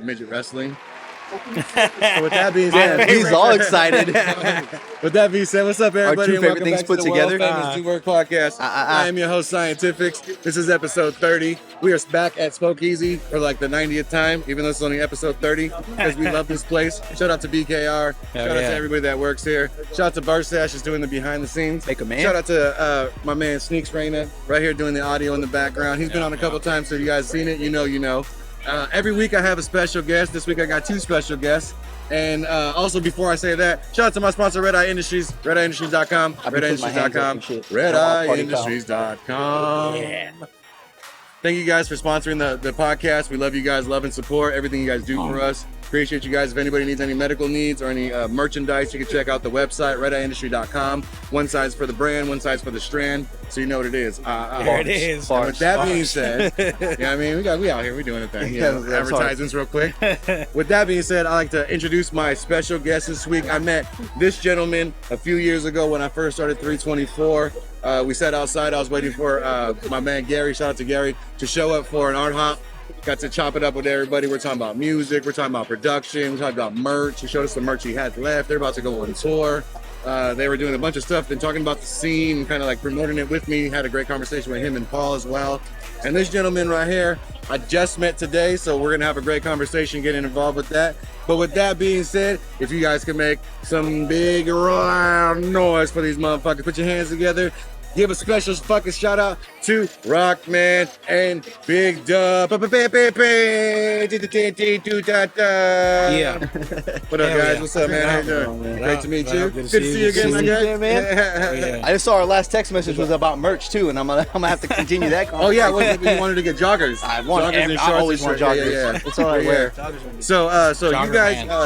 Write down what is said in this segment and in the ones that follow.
Midget wrestling. So with that being said, he's all excited. With that being said, what's up, everybody? Our two favorite things put together. Famous Do Work podcast. I am your host, Scientifixxx. This is episode 30. We are back at Spokeasy for like the 90th time, even though it's only episode 30, because we love this place. Shout out to BKR. Shout out to everybody that works here. Shout out to Birdstash, is doing the behind the scenes. Make a man. Shout out to my man Sneaks Raina, right here doing the audio in the background. He's been on a couple times, so you guys seen it. You know. Every week I have a special guest. This week I got 2 special guests. And also, before I say that, shout out to my sponsor, Red Eye Industries, RedEyeIndustries.com, RedEyeIndustries.com, RedEyeIndustries.com. Yeah. Thank you guys for sponsoring the podcast. We love you guys, love and support everything you guys do for us. Appreciate you guys. If anybody needs any medical needs or any merchandise, you can check out the website, RedEyeIndustry.com. One size for the brand, one size for the strand, so you know what it is. There it is. And with that being said, I mean, we out here, we doing a thing. Advertisements real quick. With that being said, I'd like to introduce my special guest this week. I met this gentleman a few years ago when I first started 324. We sat outside. I was waiting for my man Gary, shout out to Gary, to show up for an art hop. Got to chop it up with everybody. We're talking about music. We're talking about production. We're talking about merch. He showed us the merch he had left. They're about to go on tour. They were doing a bunch of stuff, then talking about the scene and kind of like promoting it with me. Had a great conversation with him and Paul as well. And this gentleman right here, I just met today, so we're going to have a great conversation getting involved with that. But with that being said, if you guys can make some big round noise for these motherfuckers, put your hands together. Give a special fucking shout out to Rawkman and Bigg Dubb. Yeah. What up, guys? What's up, man? How you doing? Great to meet you. Good to see you again, my guy. Man. I just saw our last text message was about merch too, and I'm gonna have to continue that. Oh yeah, we wanted to get joggers. I always want joggers. Yeah. It's all right. Wear. So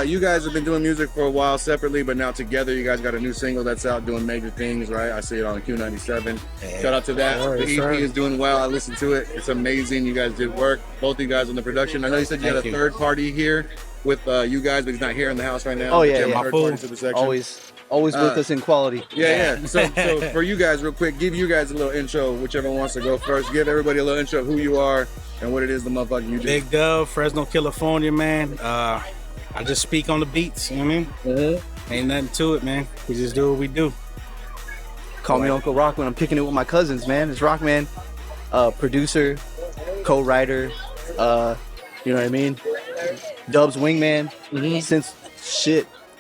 you guys have been doing music for a while separately, but now together you guys got a new single that's out doing major things, right? I see it on Q97. Shout out to that. The EP is doing well. I listened to it. It's amazing. You guys did work. Both of you guys on the production. I know you said you had a third party here with you guys, but he's not here in the house right now. Oh yeah, my fool. Always with us in quality. Yeah. So for you guys, real quick, give you guys a little intro. Whichever wants to go first. Give everybody a little intro of who you are and what it is the motherfucker you do. Bigg Dubb, Fresno, California, man. I just speak on the beats. You know what I mean? Ain't nothing to it, man. We just do what we do. Call me Uncle Rock when I'm kicking it with my cousins, man. It's Rawkman, producer, co-writer, you know what I mean? Dubb's wingman since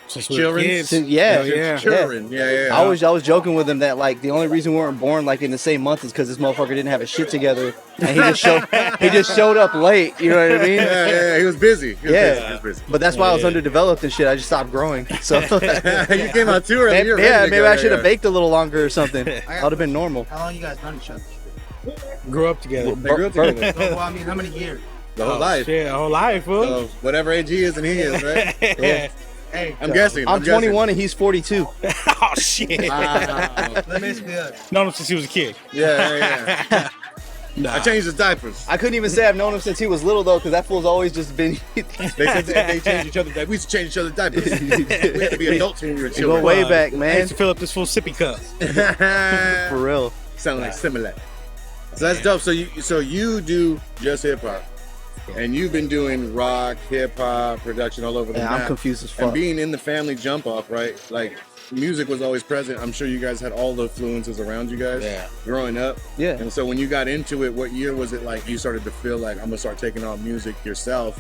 Children. Children. Yeah. I was joking with him that like the only reason we weren't born like in the same month is because this motherfucker didn't have his shit together, and he just showed up late. You know what I mean? Yeah. He was busy. He was busy. But that's why I was underdeveloped and shit. I just stopped growing. So you came out too early. Maybe I should have baked a little longer or something. That would have been normal. How long you guys known each other? Grew up together. They grew up together. Well, I mean, how many years? The whole life. Yeah, the whole life, fool. So whatever age he is and he is, right? Yeah. Hey, I'm guessing. I'm 21 and he's 42. Oh shit. let me ask you this. Known him since he was a kid. Yeah. I changed his diapers. I couldn't even say I've known him since he was little though, because that fool's always just been. They said they changed each other's diapers. We used to change each other's diapers. We had to be adults when we were Go children. way back, I man. used to fill up this full sippy cup. For real. Sound like similar. So that's dope. So you do just hip hop. And you've been doing rock, hip hop, production all over the map. I'm confused as fuck. And being in the family jump off, right? Like music was always present. I'm sure you guys had all the influences around you guys growing up. Yeah. And so when you got into it, what year was it like you started to feel like I'm gonna start taking on music yourself?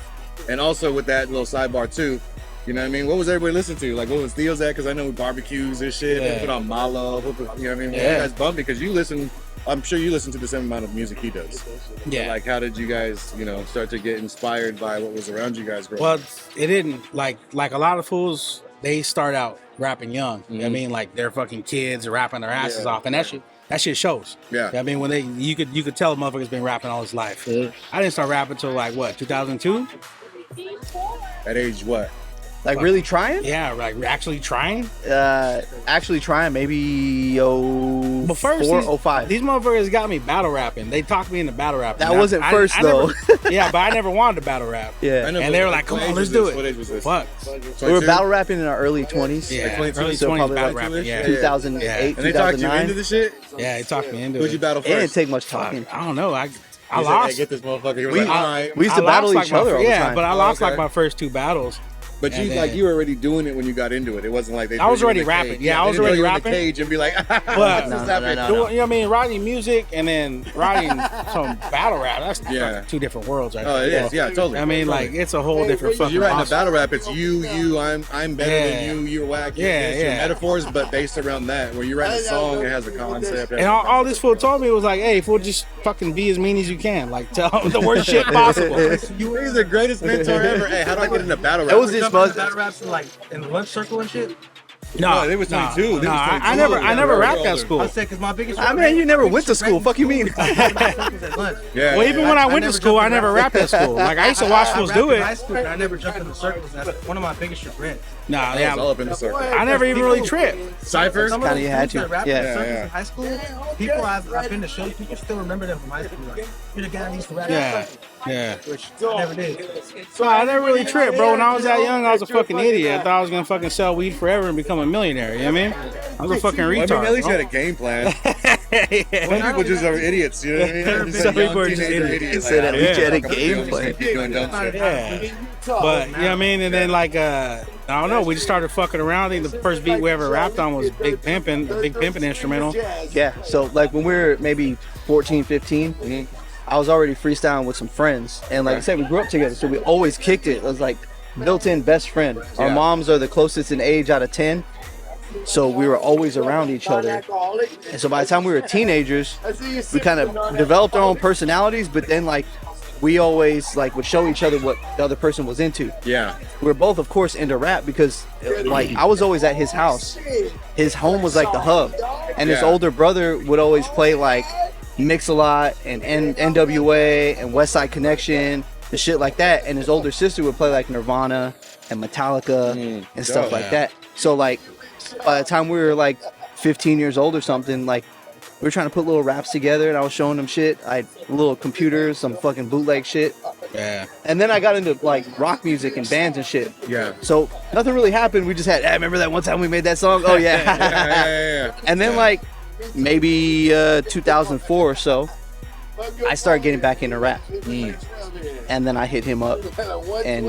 And also with that little sidebar too, you know what I mean? What was everybody listening to? Like what was Theo's at? Because I know barbecues and shit. They put on Malo. You know what I mean? Well, you guys bumped because you listen. I'm sure you listen to the same amount of music he does. Yeah. So like, how did you guys, start to get inspired by what was around you guys growing up? Well, it didn't like a lot of fools. They start out rapping young. You know what I mean, like they're fucking kids rapping their asses off, and that shit shows. Yeah. You know what I mean, when you could tell a motherfucker's been rapping all his life. I didn't start rapping until like what 2002. At age what? Like really trying? Yeah, like actually trying. Actually trying maybe But first, 04, 05. these motherfuckers got me battle rapping. They talked me into battle rapping. That wasn't first though. Yeah, but I never wanted to battle rap. Yeah. And they were like, "Come on, let's do it." What age was this? Fuck. We were battle rapping in our early 20s. Yeah, Like 22, early so 20s probably battle like rapping. Yeah, 2008, And they talked you 2009. into the shit? yeah, he talked me into Who'd it. you battle It didn't first? take much talking. I don't know. I You said, lost. Hey, get this motherfucker. You were We- like, all right. We used to I battle lost, each like, other all the yeah, time. but I lost okay. like my first 2 battles. But you And like then- you were already doing it when you got into it. It wasn't like they. I was threw you in already the rapping. cage. Yeah, I they was didn't already throw you in rapping. the cage and be like, But No, no, no, no. you know what I mean? Writing music and then writing some battle rap. That's Yeah. fucking 2 different worlds, right Oh, it there. is. Yeah, totally. I mean, like it's a whole different So fucking. you're writing a monster. battle rap. It's you. I'm better Yeah. than you. You're whack. You're Yeah, this, your yeah. metaphors, but based around that. Where you write a song, it has a concept. And all this fool told me was like, "Hey, fool, just fucking be as mean as you can. Like, tell them the worst shit possible." You are the greatest mentor ever. Hey, how do I get into battle rap? It was just Jumping in fun. battle raps in, like in the lunch circle and shit. No, they was 22. They was 22. I never rapped at I school. said because my biggest. I mean, you never went to school. Fuck you mean? Yeah. Well, even when I went to never school, I jumped in never rap. rapped at school. Like I used to watch fools do In high it. school, but I never jumped in the circles. That's one of my biggest regrets. Nah, I was all yeah, up in the circle. I never even really tripped. Cypher? Some of Kinda those you had dudes to. that rapped Yeah. in circles Yeah. in high school, people I've been to shows, people still remember them from high school. Like, you're the guy that used to rap. Yeah, yeah. Which I never did. So I never really tripped, bro. When I was that young, I was a fucking idiot. I thought I was gonna fucking sell weed forever and become a millionaire. You know what I mean? I was a fucking Well, retard. I mean, at least you bro. had a game plan. Some people just are idiots, you know what I mean? Just Some a young people are just teenager idiots. idiot, Said at like, least you had a fuck, I'm game doing plan. this, keep doing dumb shit. Yeah. But you know what I mean? And then like I don't know, we just started fucking around. I think the first beat we ever rapped on was Big Pimpin', the Big Pimpin' instrumental. Yeah. So like when we were maybe 14, 15, I was already freestyling with some friends, and like I said, we grew up together, so we always kicked it. It was like built-in best friend. Our Yeah. moms are the closest in age out of 10. So we were always around each other. And so by the time we were teenagers, we kind of developed our own personalities, but then like we always like would show each other what the other person was into. Yeah. We were both of course into rap because like I was always at his house. His home was like the hub. And his Yeah. older brother would always play like Mix-a-Lot and NWA and West Side Connection and shit like that. And his older sister would play like Nirvana and Metallica and stuff dope. like that. So like by the time we were like 15 years old or something, like we were trying to put little raps together and I was showing them shit. I had little computers, some fucking bootleg shit. Yeah. And then I got into like rock music and bands and shit. Yeah. So nothing really happened. We just had, remember that one time we made that song? Oh yeah. Yeah. And then like maybe 2004 or so, I started getting back into rap. And then I hit him up and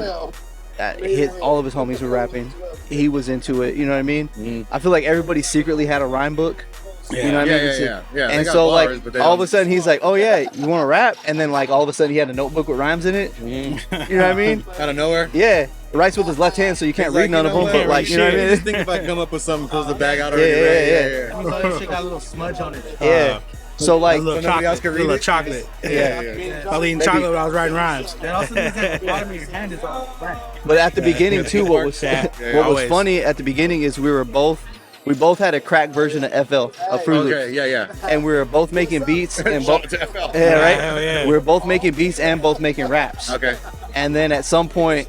hit all of his homies were rapping. He was into it, you know what I mean? I feel like everybody secretly had a rhyme book. You know what I mean? Yeah. They And got so bars, like but they all of don't- a sudden he's like, "Oh yeah, you want to rap?" And then like all of a sudden he had a notebook with rhymes in it. You know what I mean? out of nowhere. Yeah, writes with his left hand, so you can't He's read like, none you of know them. what? But like, you know what I mean? Just think if I come up with something, close the bag out already. Yeah. I saw that shit got a little smudge on it. Yeah. So like, A little So nobody else chocolate. can read Little it? chocolate. yeah. I was eating chocolate when I was writing rhymes. That also means that the bottom of your hand is all black. But at the beginning too, what was Yeah, what was always. funny at the beginning is we both had a crack version of FL, of Fruit Loops. Okay, yeah. And we were both making beats and both, Shout out to FL. yeah, right. Hell yeah. We were both making beats and both making raps. Okay. And then at some point,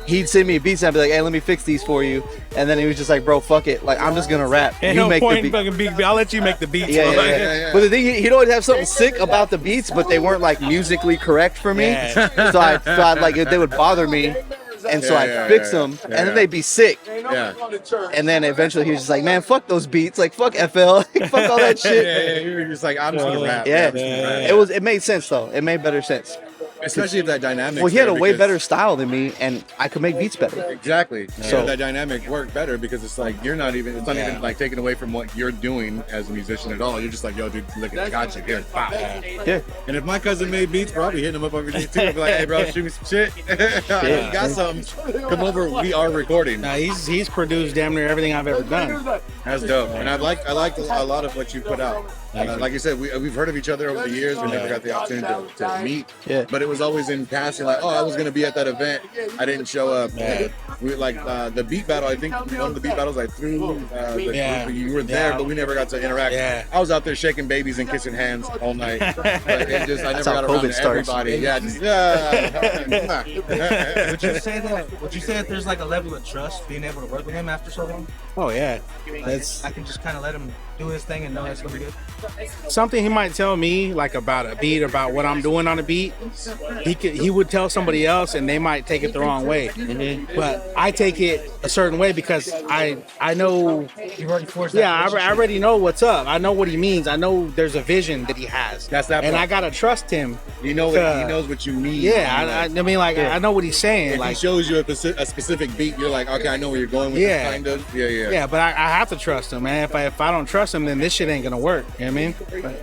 he'd send me beats and I'd be like, "Hey, let me fix these for you." And then he was just like, "Bro, fuck it. Like, I'm just gonna rap. Ain't You no make point the in beat." fucking big beat. I'll let you make the beats. Yeah, bro. yeah, yeah. But the thing, he'd always have something sick about the beats, but they weren't like musically correct for me. Yeah. So I'd like they would bother me, and so I'd fix them, and then they'd be sick. Yeah. And then eventually he was just like, "Man, fuck those beats, like fuck FL, fuck all that shit." Yeah. You were just like, I'm just gonna rap. Yeah, I'm just gonna rap. it made sense though. It made better sense. Especially if that dynamic. Well, he had a way better style than me, and I could make beats better. Exactly. So- So that dynamic worked better because it's like it's not even like taken away from what you're doing as a musician at all. You're just like, yo, dude, look, I got you here. Wow. Yeah. And if my cousin made beats, bro, I'll be hitting him up every day too. I'll be like, hey, bro, shoot me some shit. You got something. Come over. We are recording. Nah, he's produced damn near everything I've ever done. That's dope. And I like a lot of what you put out. Like you said, we've heard of each other over the years. We never got the opportunity to meet. Yeah. But it was always in passing, like, oh, I was gonna be at that event, I didn't show up. We like the beat battle. I think one of the beat battles I threw. You were there, but we never got to interact. Yeah. I was out there shaking babies and kissing hands all night. But it just, I never got around COVID to starts. everybody. Yeah, Would you say that there's like a level of trust being able to work with him after so long? Oh yeah, Like, that's I can just kind of let him do his thing and know it's gonna be good. something he might tell me, like about a beat, about what I'm doing on a beat. He would tell somebody else, and they might take it the wrong way. But I take it a certain way because I know. You've already forced that. Yeah, I relationship. already know what's up. I know what he means. I know there's a vision that he has. That's that and part. I gotta trust him. you know, he knows what you need. Yeah, I mean, like I know what he's saying. If Like he shows you a specific beat, you're like, okay, I know where you're going with Yeah. this, kind of. Yeah. yeah, but I have to trust him, man. If I don't trust him, then this shit ain't gonna work. You know what I mean?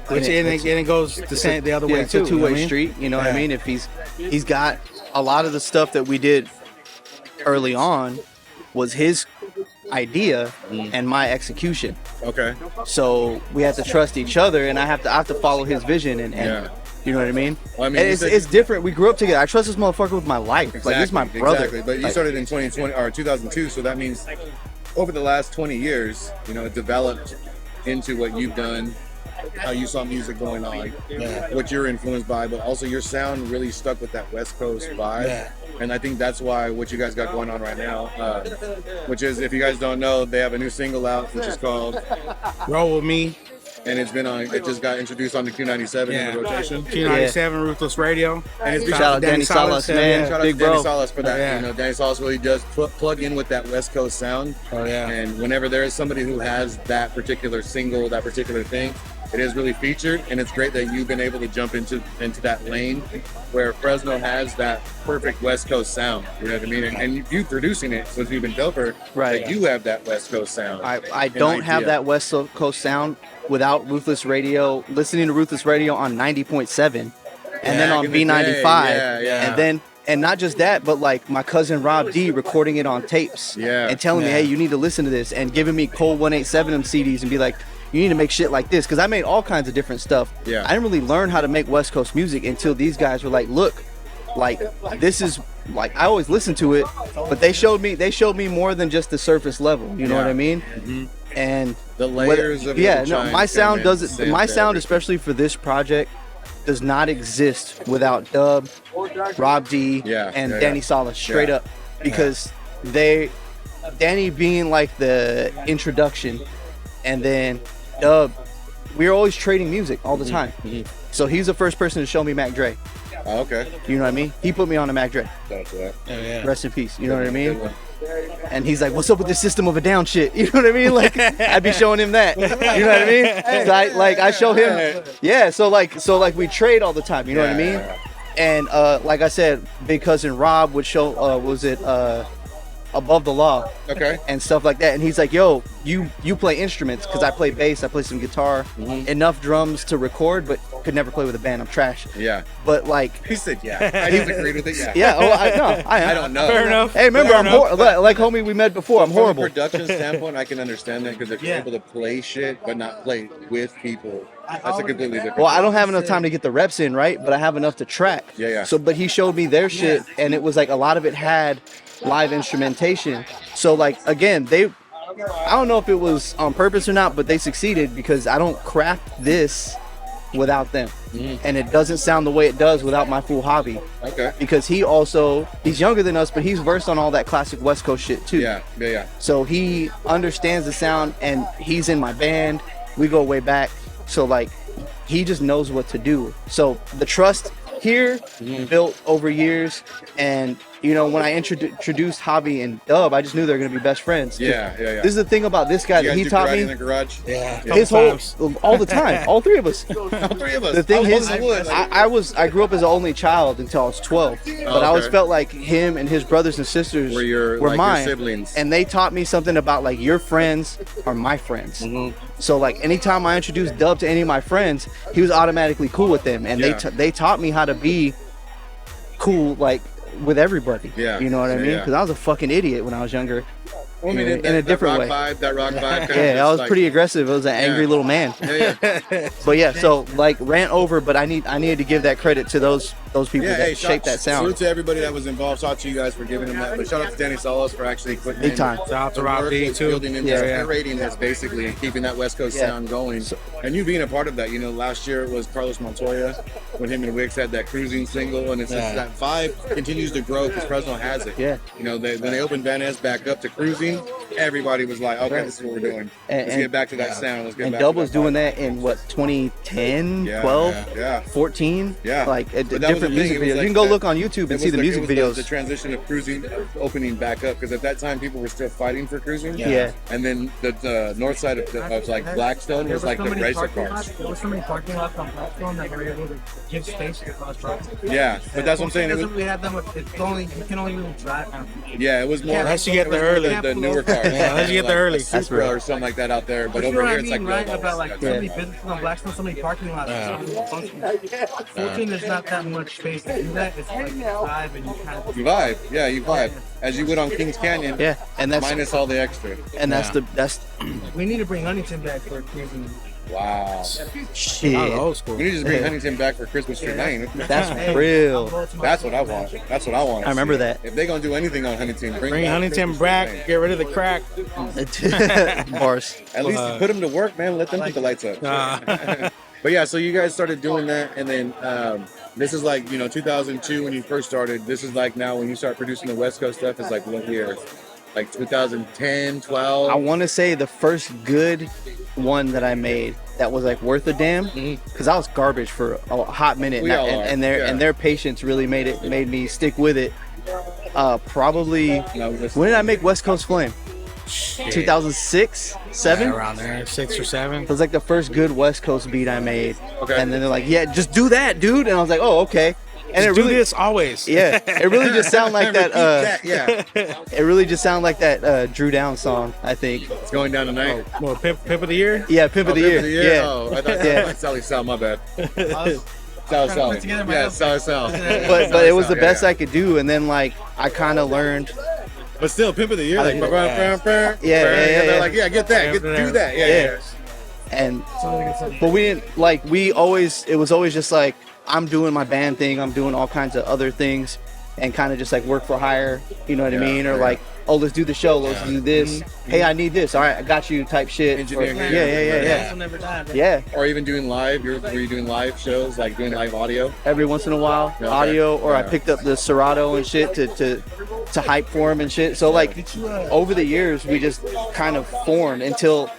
Which and it goes the other way it's too. a two-way you know what I mean? street. You know what I Yeah. mean? If he's got a lot of the stuff that we did early on was his idea and my execution. Okay. So we have to trust each other, and I have to follow his vision, and Yeah. you know what I mean? Well, I mean, And you it's, said- it's different. We grew up together. I trust this motherfucker with my life. Like this is my brother. Exactly. But you Like, started in 2020 or 2002, so that means over the last 20 years, you know, it developed into what you've done, how you saw music going on, what you're influenced by, but also your sound really stuck with that West Coast vibe. Yeah. And I think that's why what you guys got going on right now, which is, if you guys don't know, they have a new single out, which is called, Roll with me. and it's been on, it just got introduced on the Q97 in the rotation. Q97 Ruthless Radio. And it's Shout out Danny Salas, man. Shout out Big to Danny bro. Salas for that. Yeah. You know, Danny Salas really does plug in with that West Coast sound. Oh yeah. And whenever there is somebody who has that particular single, that particular thing, it is really featured. And it's great that you've been able to jump into that lane where Fresno has that perfect West Coast sound. You know what I mean? And you producing it was even doper. Right. That you have that West Coast sound. I don't have that West Coast sound without Ruthless Radio, listening to Ruthless Radio on 90.7 and then on Back in the B95. day, yeah. And not just that, but like my cousin Rob D recording it on tapes and telling me, hey, you need to listen to this, and giving me Cole 187 CDs and be like, you need to make shit like this, because I made all kinds of different stuff. Yeah. I didn't really learn how to make West Coast music until these guys were like, look, like this is like, I always listened to it, but they showed me more than just the surface level. You know what I mean? And the layers of my sound especially for this project does not exist without Dub, Rob D, and Danny Salas, straight up, because Danny being like the introduction, and then Dub, we were always trading music all the time. So he's the first person to show me Mac Dre. Oh, okay. You know what I mean? He put me on to Mac Dre. Rest in peace. You know what I mean? And he's like, what's up with this System of a Down shit? You know what I mean? Like, I'd be showing him that. You know what I mean? So I show him. Yeah, so we trade all the time. You know what I mean? And like I said, big cousin Rob would show, Above the Law, and stuff like that. And he's like, yo, you play instruments, because I play bass, I play some guitar, enough drums to record, but could never play with a band. I'm trash. Yeah. But like, He said, yeah. I disagreed with it. Yeah. yeah, oh, I know. I don't know. Fair enough. Hey, remember, I'm like homie we met before. I'm horrible. From a production standpoint, I can understand that, because if you're able to play shit but not play with people, that's a completely different. Well, I don't have enough time to get the reps in, right? But I have enough to track. Yeah. So, but he showed me their shit, and it was like a lot of it had live instrumentation. So, like, again, I don't know if it was on purpose or not, but they succeeded, because I don't craft this without them, and it doesn't sound the way it does without my fool Hobby. Okay. Because he's younger than us, but he's versed on all that classic West Coast shit too. Yeah. So he understands the sound, and he's in my band. We go way back. So like, he just knows what to do. So the trust here built over years, and you know, when I introduced Hobby and Dub, I just knew they were gonna be best friends. Yeah. This is the thing about this guy that he taught me. In the garage? Yeah. His whole all the time, all three of us. All three of us. The thing is, I I grew up as an only child until I was 12, but I always felt like him and his brothers and sisters were mine, your siblings. and they taught me something about like, your friends are my friends. So like, anytime I introduced Dub to any of my friends, he was automatically cool with them, and they taught me how to be cool, like, with everybody. You know what I mean? Because I was a fucking idiot when I was younger. Well, I mean, in a different way. That rock vibe. Yeah, I was pretty aggressive. I was an angry little man. But yeah, so like, rant over, but I needed to give that credit to those those people that shaped that sound. Salute to everybody that was involved. Shout out to you guys for giving them that. But shout out to Danny Salas for actually putting Big in time. Shout out to the Rob work B with too. building in this, curating this basically, and keeping that West Coast sound going. And you being a part of that. You know, last year it was Carlos Montoya when him and Wicks had that cruising single, and it's just that vibe continues to grow because Fresno has it. Yeah. You know, when they opened Van Ness back up to cruising, everybody was like, okay, this is what we're doing. Let's get back to that sound. Let's get and back Dubb to was that doing vibe. that in what, 2010, 12, 14? Yeah. Like But that was different the thing. music It was videos. like You can go that- look on YouTube and see the music videos. The transition of cruising opening back up because at that time people were still fighting for cruising. Yeah. And then the north side of like Blackstone was like the racer cars. There was so many parking lots on Blackstone that were able to give space to cars trucks. Yeah, but that's what I'm saying. It was, We had them. It's only you can only really drive. yeah, it was more. Unless you get there early. The newer cars. Unless you get there early. A Supra or something like that out there. But You over know what here I it's mean, like right? About like so many businesses on Blackstone, so many parking lots. 14, there's not that much space to do that. It's like you drive and you kind of. you vibe. Yeah, you vibe. As you would on Kings Canyon. Yeah, and that's minus all the extra. and that's We need to bring Huntington back for cruising. Wow. shit. Old school. We need to just bring Huntington back for Christmas tree night. That's real. That's what I want. That's what I want. I remember that. If they're gonna do anything on Huntington, Bring back Huntington Christmas back. tree night. Get rid of the crack. Bars. At least put them to work, man. Let them put the lights up. But yeah, so you guys started doing that, and then this is like 2002 when you first started. This is like now when you start producing the West Coast stuff. It's like what year? Like 2010, 12. I want to say the first good one that I made that was like worth a damn, because I was garbage for a hot minute, We all are, and their patience really made me stick with it. Probably when did I make West Coast Flame? 2006, 7. Around there, 6 or 7. It was like the first good West Coast beat I made. Okay. And then they're like, "Yeah, just do that, dude." And I was like, "Oh, okay." And Just it do really, this always. yeah, it really just sounded like that. Yeah, It really just sounded like that Drew Down song. I think. it's going down tonight. Well, Pimp of the Year. Yeah, Pimp of the Pimp Year. Yeah. Oh, I thought Yeah. Sally Sal. My bad. Us, Sally put together Sal. my Yeah, own- Sally Sal. But it was the best I could do, and then like I kind of learned. But still, Pimp of the Year. Like, Yeah. They're like, yeah, get that, do that. Yeah. And but we didn't like it was always just like I'm doing my band thing, I'm doing all kinds of other things, and kind of just like work for hire, you know what I mean? Or like, oh, let's do the show, let's do this. Hey, I need this. All right, I got you. Type shit. Engineering. Yeah. will never die. Yeah. Or even doing live. Were you doing live shows, like doing live audio? Every once in a while, Okay. audio, or I Yeah. picked up the Serato and shit to hype for him and shit. So like over the years, we just kind of formed until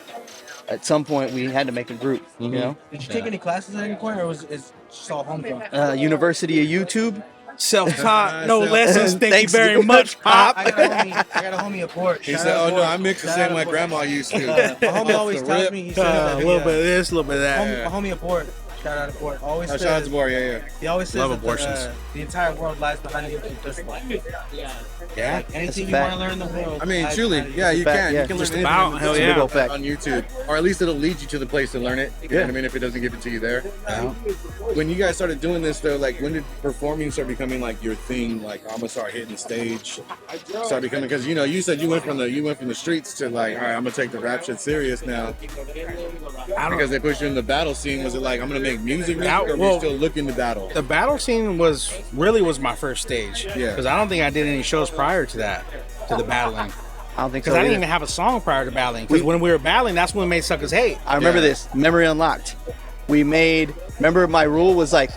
at some point we had to make a group. You know, Did you take any classes at any point, or was it just all homegrown? University of YouTube. Self-taught, no lessons. Thank you Thanks very much, Pop. I got a homie at Port. He said, "Oh no, I mix the same way Grandma used to." My homie always tells me, he said A little bit of this, a little bit of that. A homie at Port. Shout out to Port. Always Oh, says, shout out to Boar, yeah. he always says Love that abortions. the entire world lies behind the YouTube discipline. Yeah. Anything you fact. want to learn in the world. I mean, lies truly, behind yeah, you fact, can. yeah. You can Just learn about, anything hell It's a yeah. big old fact. on YouTube, or at least it'll lead you to the place to learn it. You know what I mean? If it doesn't give it to you there. When you guys started doing this, though, like when did performing start becoming like your thing? Like I'm gonna start hitting the stage, start becoming because you said you went from the streets to like, all right, I'm gonna take the rap shit serious now because they pushed you in the battle scene. Was it like I'm gonna make music, or were you still looking to battle? The battle scene was my first stage. Yeah. Because I don't think I did any shows prior to that, to the battling. I don't think Because so. I didn't either. even have a song prior to battling. Because when we were battling, that's when we made Suckers Hate. I remember Yeah. this. Memory unlocked. Remember my rule was like,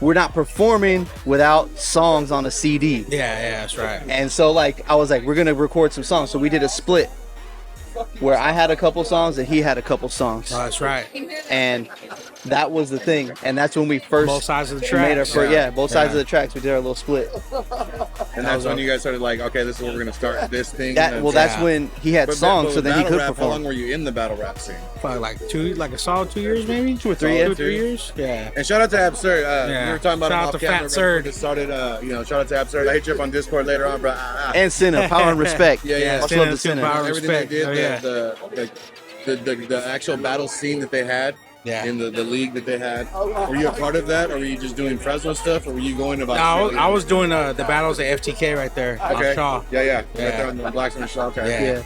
we're not performing without songs on a CD. Yeah, that's right. And so like I was like, we're gonna record some songs. So we did a split where I had a couple songs and he had a couple songs. Oh, that's right. And that was the thing. And that's when we first Both sides of the made our tracks. first, both sides Yeah. of the tracks. We did our little split. And that's when you guys started like, okay, this is where we're gonna start this thing. That's when he had songs, so then he could How long perform. were you in the battle rap scene? Probably like a solid 2 years, maybe 2 or 3 Solid years. 2 or 3 years. Yeah. And shout out to Absurd. Yeah. We were talking about Shout him out off to camera. Fat Right Surd. before this started. Shout out to Absurd. I hit you up on Discord later on, bro. And Cinna, power and respect. Yeah. Much Cinna, love to Cinna, Cinna. power and Everything respect. they did, Oh, yeah. the actual battle scene that they had Yeah. in the league that they had. Were you a part of that, or were you just doing Fresno stuff, or were you going about? No, I was doing the battles at FTK right there on Okay. Shaw. Yeah. Right Yeah. there on the Blacksmith Shaw. Okay. Yeah. Yeah.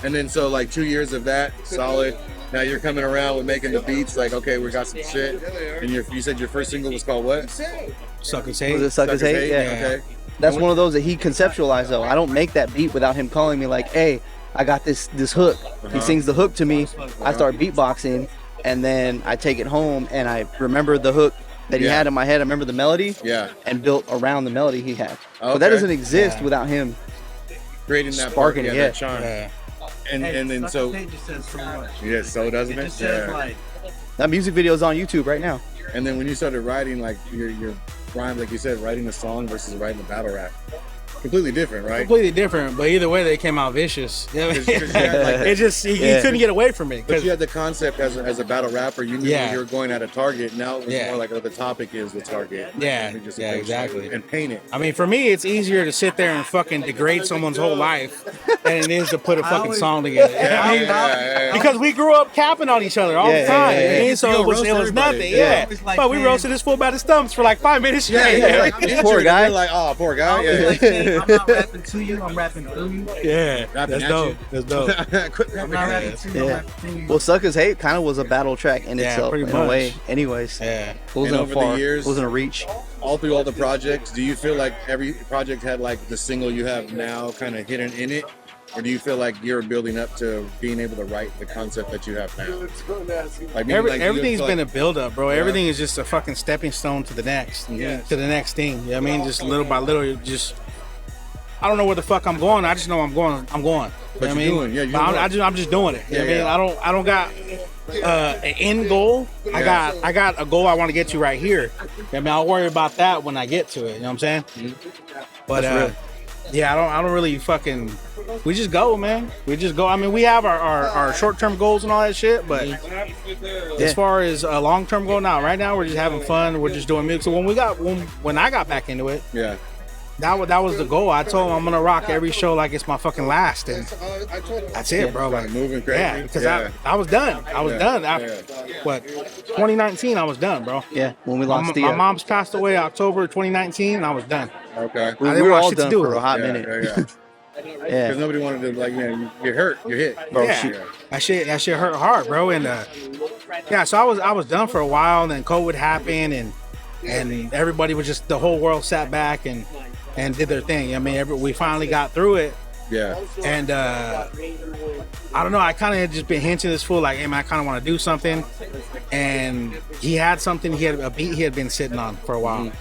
And then so like 2 years of that, solid. Now you're coming around with making the beats. Like, okay, we got some shit. And you said your first single was called what? Suckers Hate. Was it Suckers Hate? Yeah. Okay. That's one of those that he conceptualized though. I don't make that beat without him calling me like, hey, I got this hook. He sings the hook to me. I start beatboxing, and then I take it home and I remember the hook that he had in my head. I remember the melody. Yeah. And built around the melody he had. Okay. But that doesn't exist without him creating that sparking it. that charm. Yeah. And then so It just says so much. yeah, so doesn't It it? just says Yeah. like, That music video is on YouTube right now. And then when you started writing like your rhyme, like you said, writing a song versus writing a battle rap, completely different, right? Completely different, but either way, they came out vicious. You know what I mean? 'Cause you had, like, It just you couldn't get away from it. But 'cause- you had the concept as a battle rapper. You knew Yeah. you were going at a target. Now it was Yeah. more like, oh, the topic is the target. Yeah. And we just Yeah, approach exactly. it and paint it. I mean, for me, it's easier to sit there and fucking degrade someone's whole life than it is to put a fucking song together. You know what I mean? Yeah. Because we grew up capping on each other all Yeah, the time. yeah, yeah, You know what I mean? yeah. So You it was roast everybody. nothing. Yeah. Yeah. It's like, But we man, roasted this fool by the stumps for like 5 minutes straight. Yeah, like, like, poor injured, guy. and you're like, oh, poor guy. I was Yeah. like, hey, I'm not rapping to you, I'm rapping through you. Yeah, Rapping that's at dope. you. That's dope. Quit I'm rapping not at rapping you. to you, I'm Yeah. rapping through you. Well, Suckers Hate kind of was a battle track in Yeah, itself, pretty in a much. way. Anyways, Yeah. it wasn't And a over far, the years- wasn't a reach. All through all the projects, do you feel like every project had like the single you have now kind of hidden in it? Or do you feel like you're building up to being able to write the concept that you have now? Like, maybe, like, do you Everything's feel been like, a build up, bro. Everything is just a fucking stepping stone to the next, to the next thing. You know what I mean? Just little by little, just. I don't know where the fuck I'm going. I just know I'm going. I'm going. But You know you're what I mean? doing, yeah, you're But doing. I'm just doing it. You know what I mean? Yeah. I don't got an end goal. I got a goal I want to get to right here. I mean, I'll worry about that when I get to it. You know what I'm saying? But yeah, I don't really fucking. We just go, man. We just go. I mean, we have our short-term goals and all that shit, but as far as a long-term goal now, right now we're just having fun. We're just doing music. So when I got back into it, Yeah. that was the goal. I told him I'm gonna rock every show like it's my fucking last, and that's it, bro. Like, Moving crazy. yeah, because Yeah. I was done. I was done. What 2019? I was done, bro. Yeah, when we lost My mom's passed away October 2019, and I was done. Okay. we I didn't were want all shit to done do for with a it. hot Yeah, minute. yeah. Yeah. Because nobody wanted to, like, man, you're hurt, you're hit. Bro, Yeah, shit. that shit hurt hard, bro. And yeah, so I was done for a while, and then COVID happened, and everybody was just, the whole world sat back and did their thing. I mean, we finally got through it, Yeah. and I don't know. I kind of had just been hinting this fool like, hey man, I kind of want to do something, and he had something. He had a beat he had been sitting on for a while,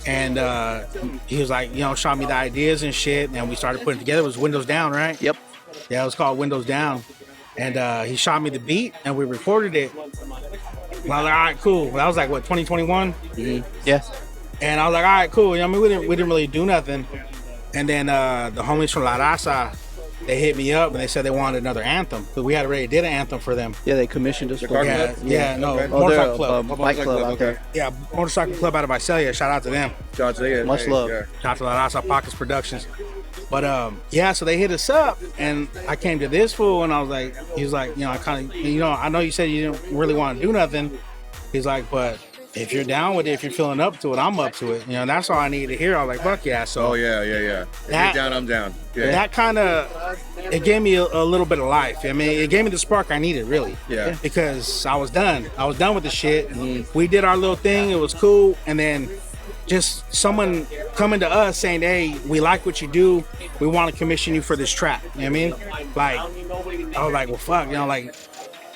and he was like, you know, shot me the ideas and shit, and we started putting it together. It was Windows Down, right? Yep. Yeah, it was called Windows Down. And he shot me the beat and we recorded it. And I was like, all right, cool. That was like, what, 2021? Yeah. And I was like, all right, cool. You know, I mean, we didn't really do nothing. And then the homies from La Raza, they hit me up and they said they wanted another anthem. Because we had already did an anthem for them. Yeah, they commissioned us. The for car that. club? Yeah, no, Okay. Motorcycle Club. Bike club out there. Yeah, Motorcycle Club out of Visalia. Shout out to them. Shout out to you. Much love. Yeah. Shout out to La Raza Pockets Productions. But yeah, so they hit us up, and I came to this fool, and I was like, he was like, you know, I know you said you didn't really want to do nothing. He's like, but if you're down with it, if you're feeling up to it, I'm up to it. You know, that's all I need to hear. I was like, fuck yeah. So Oh, yeah. If That- you're down, I'm down. Yeah. that kind of, it gave me a little bit of life. I mean, it gave me the spark I needed, really. Yeah. Because I was done. I was done with the shit. We did our little thing. It was cool. And then just someone coming to us saying, hey, we like what you do. We want to commission you for this track. You know what I mean? Like, I was like, well, fuck. You know, like,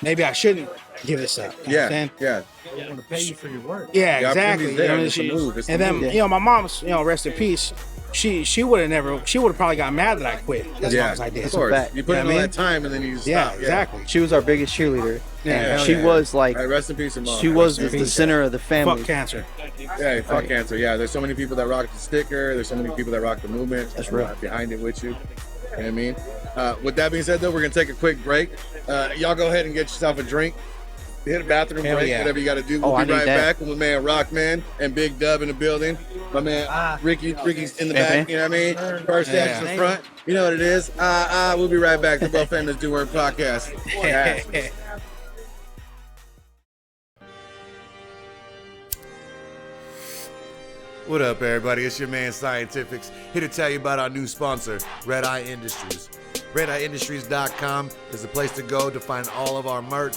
maybe I shouldn't give this up. You know what I'm saying? Yeah. I want to pay you for your work. Yeah, The exactly. opportunity's there. You know, It's the move. It's and the then, move. you know, my mom's, you know, rest in peace. She would have probably got mad that I quit as long as I did. Of course. fact. You put You in know all what I that time and then you stop. Yeah, exactly. She was our biggest cheerleader. Yeah, and hell she yeah. was like, Hey, rest in peace, Mom. she was the center of the family. Fuck cancer. Yeah, fuck cancer. Yeah, there's so many people that rock the sticker. There's so many people that rock the movement. That's real. Behind it with you. You know what I mean? With that being said, though, we're going to take a quick break. Y'all go ahead and get yourself a drink. Hit a bathroom Hell break, yeah. whatever you got to do. Oh, We'll I be need right that. back with my man Rawkman and Bigg Dubb in the building. My man Ricky's in the back, you know what I mean? Birdstash in the front. You know what it is. We'll be right back. The Both Famous Do Word Podcast. Yeah. What up, everybody? It's your man Scientifixxx, here to tell you about our new sponsor, Red Eye Industries. RedEyeIndustries.com is the place to go to find all of our merch,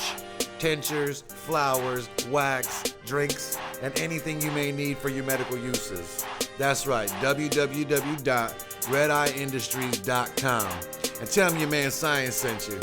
tinctures, flowers, wax, drinks, and anything you may need for your medical uses. That's right, www.redeyeindustries.com. And tell them your man Science sent you.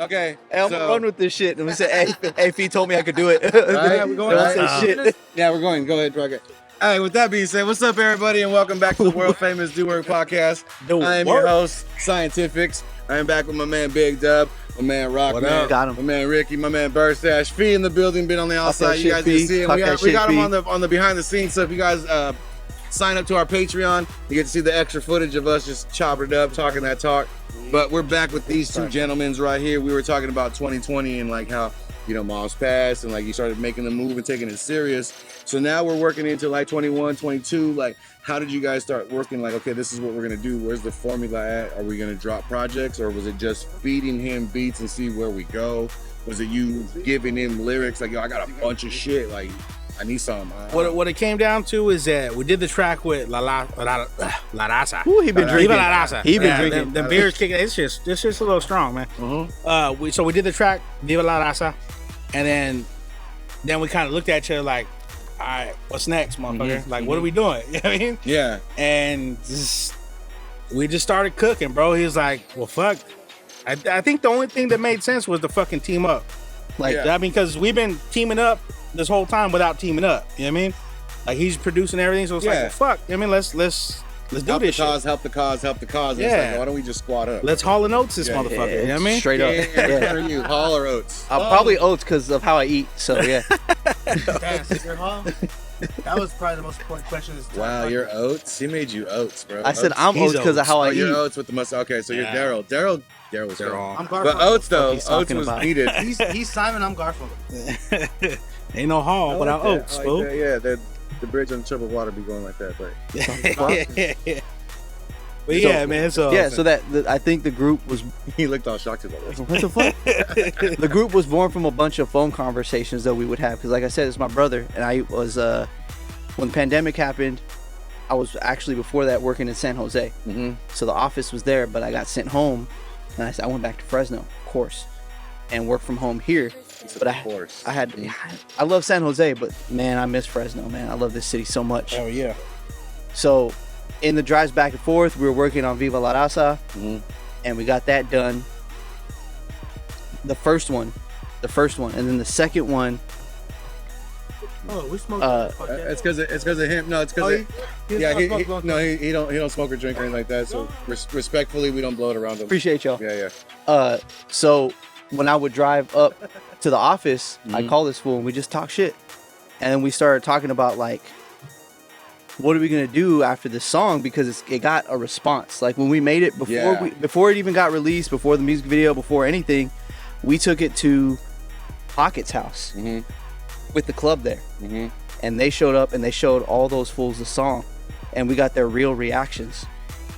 Okay. Hey, I'm gonna run with this shit. And we said, hey, Fee told me I could do it. Right, we're going. Shit. Yeah, we're going. Go ahead, drug it. All right, with that being said, what's up, everybody, and welcome back to the world famous Do Work podcast. I am your host, Scientifixxx. I am back with my man Bigg Dubb, my man Rawkman, Got him. my man Ricky, my man Birdstash. Fee in the building, been on the outside. You guys can see him. We got him on the behind the scenes. So if you guys sign up to our Patreon, you get to see the extra footage of us just chopping it up, talking that talk. But we're back with these two gentlemen right here. We were talking about 2020 and like how, you know, moms passed and like you started making the move and taking it serious. So now we're working into like 21, 22. Like, how did you guys start working? Like, okay, this is what we're gonna do. Where's the formula at? Are we gonna drop projects, or was it just feeding him beats and see where we go? Was it you giving him lyrics like, yo, I got a bunch of shit, like I need some? What it came down to is that we did the track with La Raza. Ooh, he been drinking. La Raza. He been drinking. The beer's kicking. It's just a little strong, man. So we did the track Viva La Raza, and then we kind of looked at each other like, all right, what's next, motherfucker? Like, what are we doing? You know what I mean? Yeah. And we just started cooking, bro. He was like, well, fuck. I think the only thing that made sense was to fucking team up. Like, I mean, because we've been teaming up this whole time without teaming up. You know what I mean? Like, he's producing everything, so it's like, well, fuck. I mean, let's do this shit. Help the cause. Yeah. It's like, why don't we just squat up? Let's Hall and Oates this motherfucker. You know what I mean? Straight up. What are you, Hall or Oates? Probably Oats because of how I eat. So yeah. That was probably the most important question. Wow, you're Oates? He made you Oates, bro. I said I'm Oats because of how I eat. You're Oates with the mustache. Okay, so you're Daryl. Daryl was wrong. I'm Garfield. But Oates though, He's Oates talking was about. needed. He's Simon. I'm Garfield. Ain't no Hall without Oates, fool. Yeah, the bridge on troubled water be going like that, but But yeah, man. So I think the group was. he looked all shocked about this. What the fuck? The group was born from a bunch of phone conversations that we would have. Because like I said, it's my brother. And I was, when the pandemic happened, I was actually before that working in San Jose. So the office was there, but I got sent home. And I went back to Fresno, of course, and worked from home here. But I love San Jose, but man, I miss Fresno, man. I love this city so much. Oh, yeah. So in the drives back and forth, we were working on Viva La Raza, and we got that done. The first one, and then the second one. Oh, we smoked. It's because of him. No, it's because he don't smoke or drink or anything like that. So respectfully, we don't blow it around him. Appreciate y'all. Yeah. So when I would drive up to the office, I call this fool and we just talk shit, and then we started talking about like, what are we gonna do after this song, because it got a response. Like when we made it before it even got released, before the music video, before anything, we took it to Pocket's house with the club there, and they showed up and they showed all those fools the song, and we got their real reactions.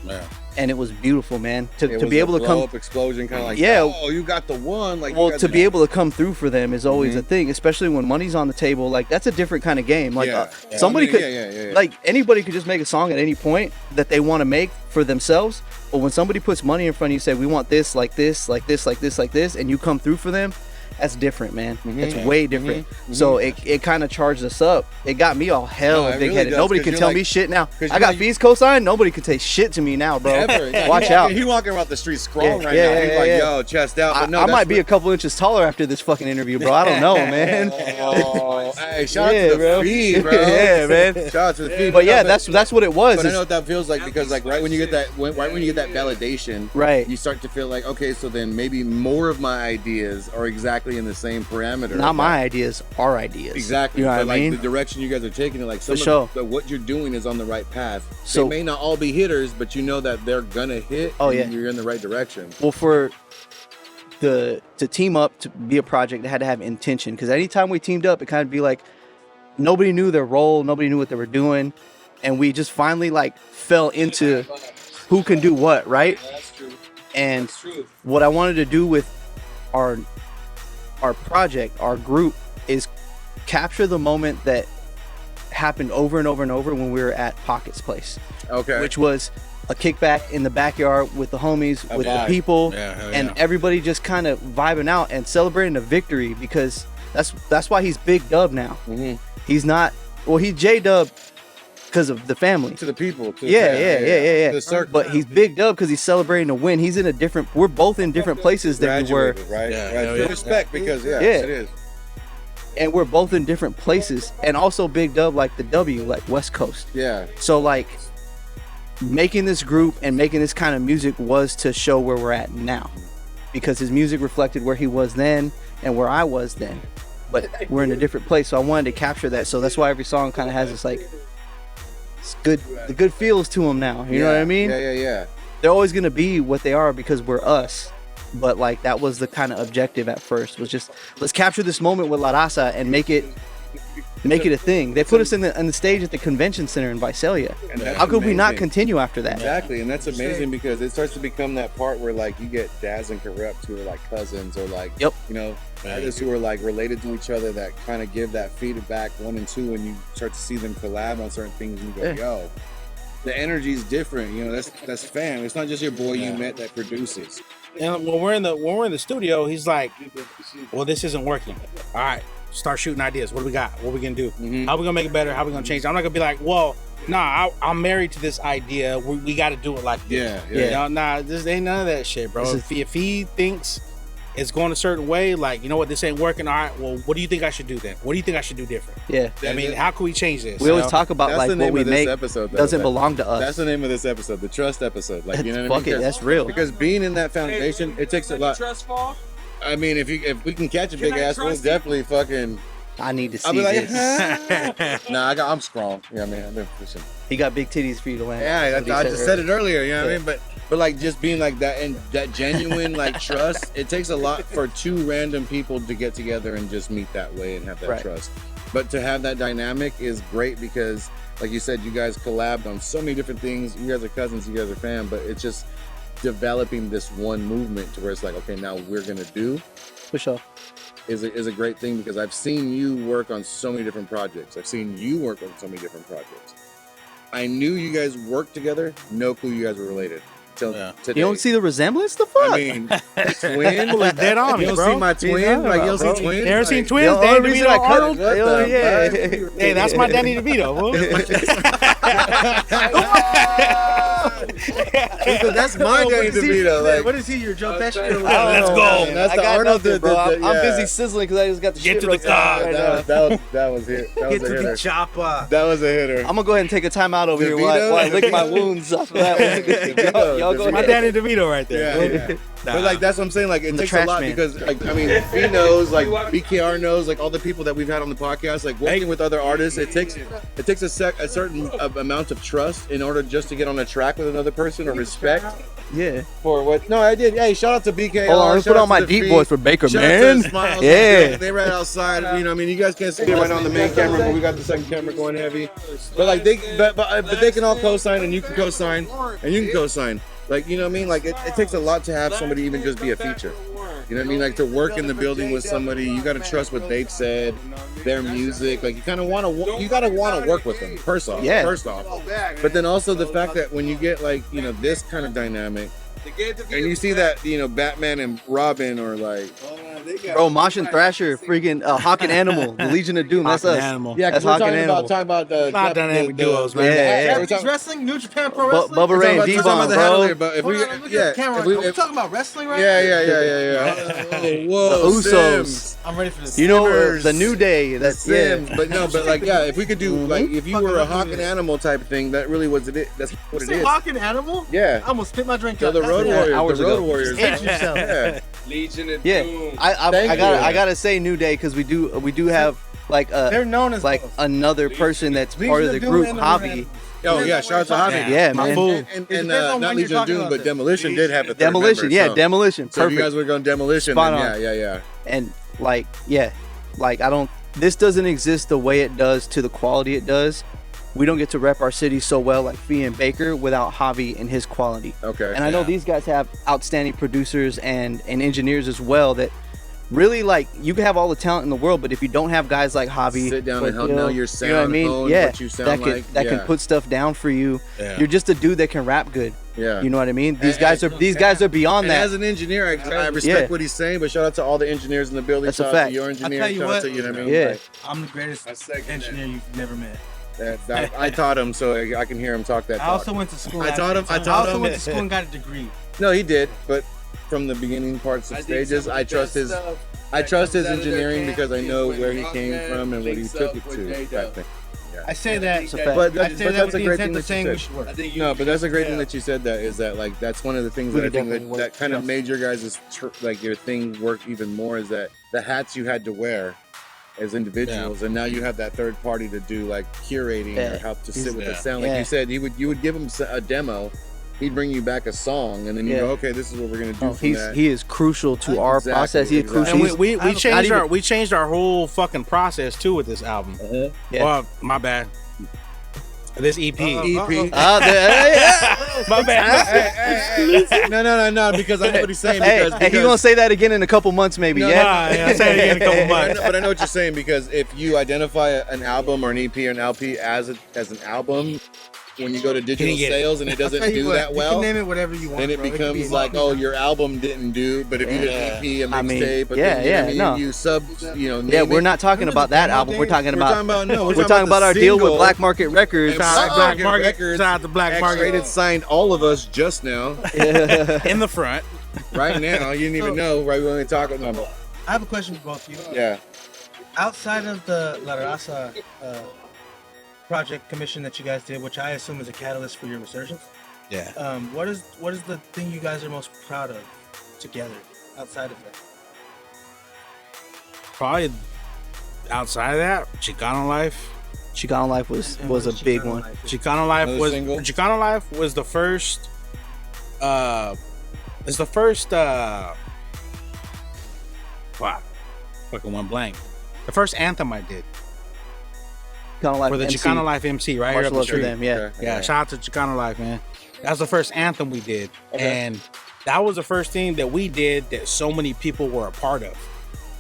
Yeah. And it was beautiful, man. To was be able to come up explosion, kind of like, oh, you got the one. Like, well, to be able to come through for them is always a thing, especially when money's on the table. Like that's a different kind of game. Like somebody could, like anybody could just make a song at any point that they want to make for themselves. But when somebody puts money in front of you, say we want this, like this, like this, like this, like this, and you come through for them, that's different, man. It's way different. So it kind of charged us up. It got me all hell big headed. Nobody can tell me shit now. I got Fees cosign. Nobody can say shit to me now, bro. Watch out. He walking around the street scrolling right now. He's like, yo, chest out. But no, I might be a couple inches taller after this fucking interview, bro. I don't know, man. Hey, shout out to the feed, bro. Yeah, man. Shout out to the feed. But yeah, that's what it was. But I know what that feels like, because like right when you get that validation, right, you start to feel like, okay, so then maybe more of my ideas are exactly in the same parameter. Not my ideas, our ideas. Exactly. You know but what I mean? The direction you guys are taking it, like some what you're doing is on the right path. So they may not all be hitters, but you know that they're gonna hit. Oh yeah, you're in the right direction. Well, to team up to be a project, it had to have intention, because anytime we teamed up, it kind of be like nobody knew their role, nobody knew what they were doing, and we just finally like fell into who can do what, right? That's true. And that's true. What I wanted to do with our project, our group, is capture the moment that happened over and over and over when we were at Pocket's place. Okay. Which was a kickback in the backyard with the homies, with the people, and everybody just kind of vibing out and celebrating the victory, because that's why he's Bigg Dubb now. He's not, well, he's J-Dub because of the family. To the people. To yeah. The circle. But he's Bigg Dubb because he's celebrating the win. He's in a different, we're both in different places than we were. Right? Respect, because it is. And we're both in different places. And also Bigg Dubb, like the W, like West Coast. Yeah. So like making this group and making this kind of music was to show where we're at now, because his music reflected where he was then and where I was then. But we're in a different place. So I wanted to capture that. So that's why every song kind of has this like, it's good, the good feels to them now. You know what I mean? Yeah. They're always gonna be what they are because we're us. But like that was the kind of objective at first, was just let's capture this moment with La Raza and make it a thing. They put us in the stage at the convention center in Visalia. How could we not continue after that? Exactly, and that's amazing because it starts to become that part where like you get Daz and Corrupt who are like cousins, or like you know, artists who are like related to each other that kind of give that feedback 1 and 2, and you start to see them collab on certain things and you go, yo, the energy is different. You know, that's fam. It's not just your boy you met that produces. And when we're in the studio, he's like, well, this isn't working. All right, start shooting ideas. What do we got? What are we gonna do? How are we gonna make it better? How are we gonna change it? I'm not gonna be like, well, nah, I'm married to this idea. We got to do it like this. You know, nah, this ain't none of that shit, bro. If he thinks it's going a certain way, like, you know what, this ain't working. All right, well, what do you think I should do then? What do you think I should do different? I mean, how can we change this? We always talk about like what we make doesn't belong to us. That's the name of this episode, the trust episode. Like, you know what I mean? Fuck it, that's real. Because being in that foundation, it takes a lot. Trust fall? I mean, if we can catch a big ass one, definitely fucking. I need to see I'll be like, this. Nah, I'm strong. Yeah, man, I've been pushing. He got big titties for you to land. Yeah, I just said it earlier. You know what I mean? But like just being like that and that genuine like trust, it takes a lot for 2 random people to get together and just meet that way and have that trust. But to have that dynamic is great because, like you said, you guys collabed on so many different things. You guys are cousins, you guys are fam, but it's just developing this one movement to where it's like, okay, now we're gonna do. For sure. Is a great thing because I've seen you work on so many different projects. I've seen you work on so many different projects. I knew you guys worked together. No clue you guys were related. Today. You don't see the resemblance? The fuck? I mean, twin. Well, dead on, you don't bro. see my twin? Like, you don't see twins? Never seen twins? The only reason I cut Arnold? Hey, that's my Danny DeVito, fool. That's my Danny DeVito. Like, What is he, your Joe Pesci? Let's go. That's I the got Arnold. nothing, bro. I'm busy sizzling because I just got the Get shit to the roasted car. right now. That was it. That was Get a to hitter. the chopper. That was a hitter. I'm gonna go ahead and take a time out over here while I lick my wounds off that. Y'all go My ahead. Danny DeVito right there. Yeah. But like that's what I'm saying. Like it takes a lot man. because like I mean, he knows, like BKR knows, like all the people that we've had on the podcast, like working with other artists. It takes a certain amount of trust in order just to get on a track with another person or respect. Yeah. For what? No, I did. Hey, shout out to BKR. Hold on, let's put on my deep voice for Baker, man. Yeah. They ran outside. You know, I mean, you guys can't see it right now on the main camera, but we got the second camera going heavy. But like but they can all co-sign, and you can co-sign, and you can co-sign. Like, you know what I mean? Like, it takes a lot to have somebody even just be a feature. You know what I mean? Like, to work in the building with somebody, you got to trust what they've said, their music. Like, you kind of want to, you got to want to work with them, first off. But then also the fact that when you get, like, you know, this kind of dynamic, and you see that, you know, Batman and Robin or, like... Bro, Mosh and Thrasher, freaking Hawk and Animal, the Legion of Doom. That's us. Animal. Yeah, that's we're Hawk and Animal. talking about the dynamic duos, man. Yeah. Japanese wrestling, New Japan Pro Wrestling. Bubba Ray and D-Von, bro. But if we, We're talking about wrestling right now? Yeah. Whoa, The Usos. Sims. I'm ready for this. You know, Simmers. the New Day. That's Sims. yeah. But no, but like, yeah, if we could do, like, if you were a Hawk and Animal type thing, that really was it. That's what it is. Hawk and Animal? Yeah. I almost spit my drink So out. the Road Warriors. hours The Road ago. Warriors. Age yourself. Yeah. Legion of Yeah. Doom. I gotta say New Day because we do have like They're known as like both. another person that's Legion part of of the Doom group, and the Hobby. Red. Oh yeah, shout out to Hobby. Yeah, man. And not Legion of Doom, but Demolition did have a third Demolition, member, yeah, so. Demolition. So if Perfect. you guys were going Demolition, Spot then on. yeah. And like, yeah, like this doesn't exist the way it does to the quality it does. We don't get to rep our city so well like Fee and Baker without Hobby and his quality. Okay. And I know these guys have outstanding producers and engineers as well that really like you can have all the talent in the world, but if you don't have guys like Javi, sit down and Phil, know your sound, you know what I mean? hone Yeah, what you sound that can put stuff down for you. Yeah. You're just a dude that can rap good. Yeah. You know what I mean? These guys are beyond and that. as an engineer, I respect what he's saying, but shout out to all the engineers in the building. That's a shout out fact. to your engineer. I'll tell you shout out what, to, you know what I mean? Yeah. Like, I'm the greatest engineer you've never met. I taught him, so I can hear him talk that I talk. also went to school. I taught him. I also went to school and got a degree. No, he did, but from the beginning parts of stages, I trust his engineering because I know where he came from and what he took it to. That thing. I say that, But I say that that's with a the great thing intent that of saying you we said. should work. No, but that's a great thing that you said. That is that like that's one of the things that I think that kind of made your guys' like your thing work even more is that the hats you had to wear as individuals, and now you have that third party to do like curating or help to sit with the sound. Like you said, you would give him a demo. He'd bring you back a song, and then you go, okay, this is what we're gonna do. He is crucial to our process. He is crucial. And we changed our whole fucking process too with this album. Yeah. Well, my bad. This EP. EP. My bad. No, because I know what he's saying. Hey, Because he's gonna say that again in a couple months, maybe. I'll say it again in a couple months. But I know what you're saying because if you identify an album or an EP or an LP as an album, when you go to digital sales and it doesn't do that well, you can name it whatever you want. then it becomes like, oh, your album didn't do. But if you did an EP, a mixtape, Yeah, we're not talking about that album. We're talking about we're talking about our deal with Black Market Records. Shout out to Black Market. X-Rated signed all of us just now. In the front. Right now, you didn't even know right when we talking about. I have a question for both of you. Yeah. Outside of the La Raza project commission that you guys did, which I assume is a catalyst for your resurgence. Yeah. What is the thing you guys are most proud of together outside of that? Probably outside of that, Chicano Life. Chicano Life was a big one. Chicano Life was the first. It's the first. Wow, fucking went blank. The first anthem I did. Chicano Life for the MC. Chicano Life MC right here up the street. Them, yeah. Yeah, shout out to Chicano Life, man. That was the first anthem we did, and that was the first thing that we did that so many people were a part of.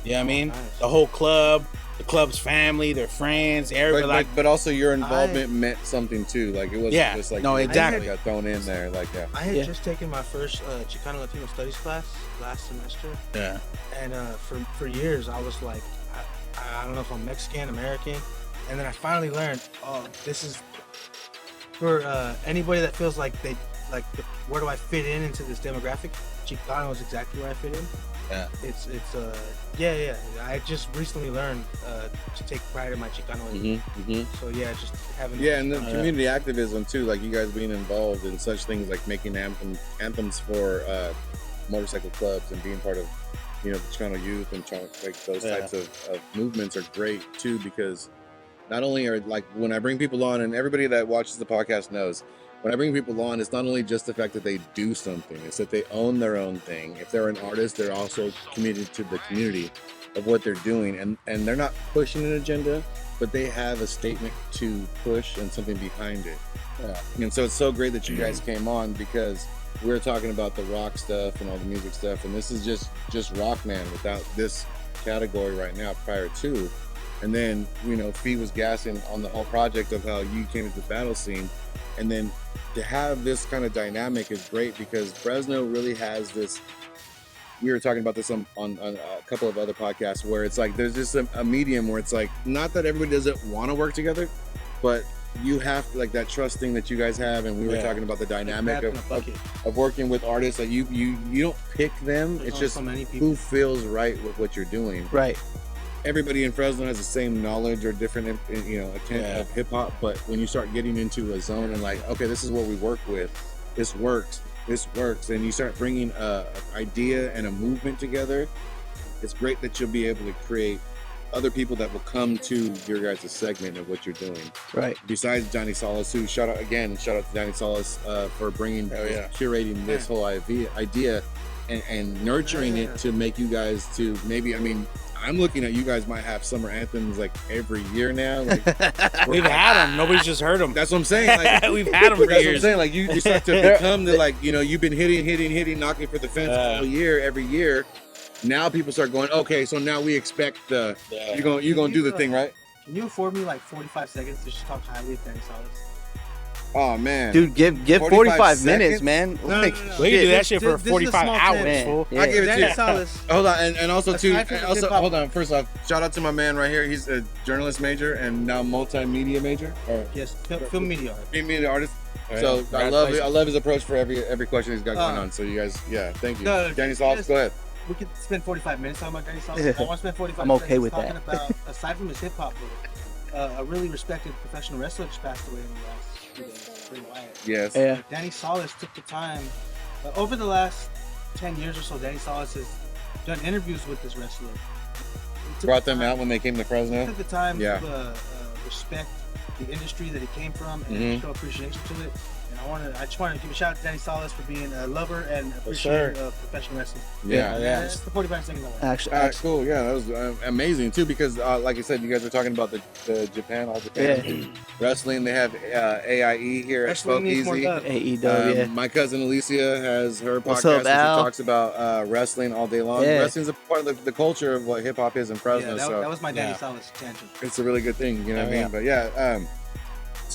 You know what I mean? Nice. The whole club, the club's family, their friends, everybody. But also your involvement meant something too. Like it wasn't just like exactly got thrown in there. Like I had just taken my first Chicano Latino Studies class last semester. Yeah. And for years I was like, I don't know if I'm Mexican, American. And then I finally learned, this is for anybody that feels like where do I fit into this demographic? Chicano is exactly where I fit in. Yeah. It's I just recently learned to take pride in my Chicano. So yeah, just having and the community activism too, like you guys being involved in such things like making anthems for motorcycle clubs and being part of the Chicano youth and like those types of movements are great too, because not only are like when I bring people on, and everybody that watches the podcast knows, when I bring people on, it's not only just the fact that they do something, it's that they own their own thing. If they're an artist, they're also committed to the community of what they're doing, and they're not pushing an agenda, but they have a statement to push and something behind it. And so it's so great that you guys came on, because we're talking about the rock stuff and all the music stuff, and this is just Rawkman without this category right now prior to. And then, Fee was gassing on the whole project of how you came into the battle scene. And then to have this kind of dynamic is great, because Fresno really has this, we were talking about this on a couple of other podcasts, where it's like there's just a medium where it's like, not that everybody doesn't want to work together, but you have like that trust thing that you guys have. And we were talking about the dynamic of working with artists. Like you don't pick them, it's just who feels right with what you're doing. Right. Everybody in Fresno has the same knowledge or different, intent of hip hop, but when you start getting into a zone and like, okay, this is what we work with, this works, and you start bringing an idea and a movement together, it's great that you'll be able to create other people that will come to your guys' segment of what you're doing. Right. Besides Johnny Solis, who shout out to Johnny Solis for bringing, curating this whole idea and nurturing it to make you guys to maybe, I'm looking at you guys might have summer anthems like every year now. Like, we've had them. Nobody's just heard them. That's what I'm saying. Like, we've had them for that's years. What I'm saying. Like you start to become the you've been hitting, knocking for the fence all year, every year, now people start going, okay, so now we expect you're gonna do the thing, right? Can you afford me like 45 seconds to just talk highly of Danny Salas? Oh man, Dude, give 45 minutes, man. Like, We can do that shit for This is a 45 small hours, tip. fool. Yeah. I give it to Danny you. Salas. Hold on, and also too, Aside from and also hip-hop- hold on. First off, shout out to my man right here. He's a journalist major and now multimedia major or Yes, film media. media artist. Oh, yeah. So I Congratulations. love his approach for every question he's got going on. So you guys, yeah, thank you, No, Danny Salas. just- Go ahead. We could spend 45 minutes talking about Danny Salas. Yeah. I want to spend 45 I'm okay seconds with talking that. about, aside from his hip hop, a really respected professional wrestler just passed away in the last few days, Bray Wyatt. Yes. yeah. Danny Salas took the time, over the last 10 years or so, Danny Salas has done interviews with this wrestler. He took Brought the them time- out when they came to He Fresno. took the time Yeah. to respect the industry that he came from and Mhm. show appreciation to it. And I just wanted to give a shout out to Danny Salas for being a lover and sir. appreciator of professional wrestling. Yeah. Yeah. That's the 45 seconds I want. Actually, All right, cool. Yeah, that was amazing too because, like I said, you guys were talking about the Japan, all Japan wrestling. They have AIE here at Wrestling needs more Spokeasy. love. AEW, yeah. My cousin Alicia has her What's podcast up, where she Al? talks about wrestling all day long. Yeah. Wrestling's a part of the culture of what hip hop is in Fresno. Yeah, so that was my Danny yeah. Salas tangent. it's a really good thing, you know what I Yeah. mean? But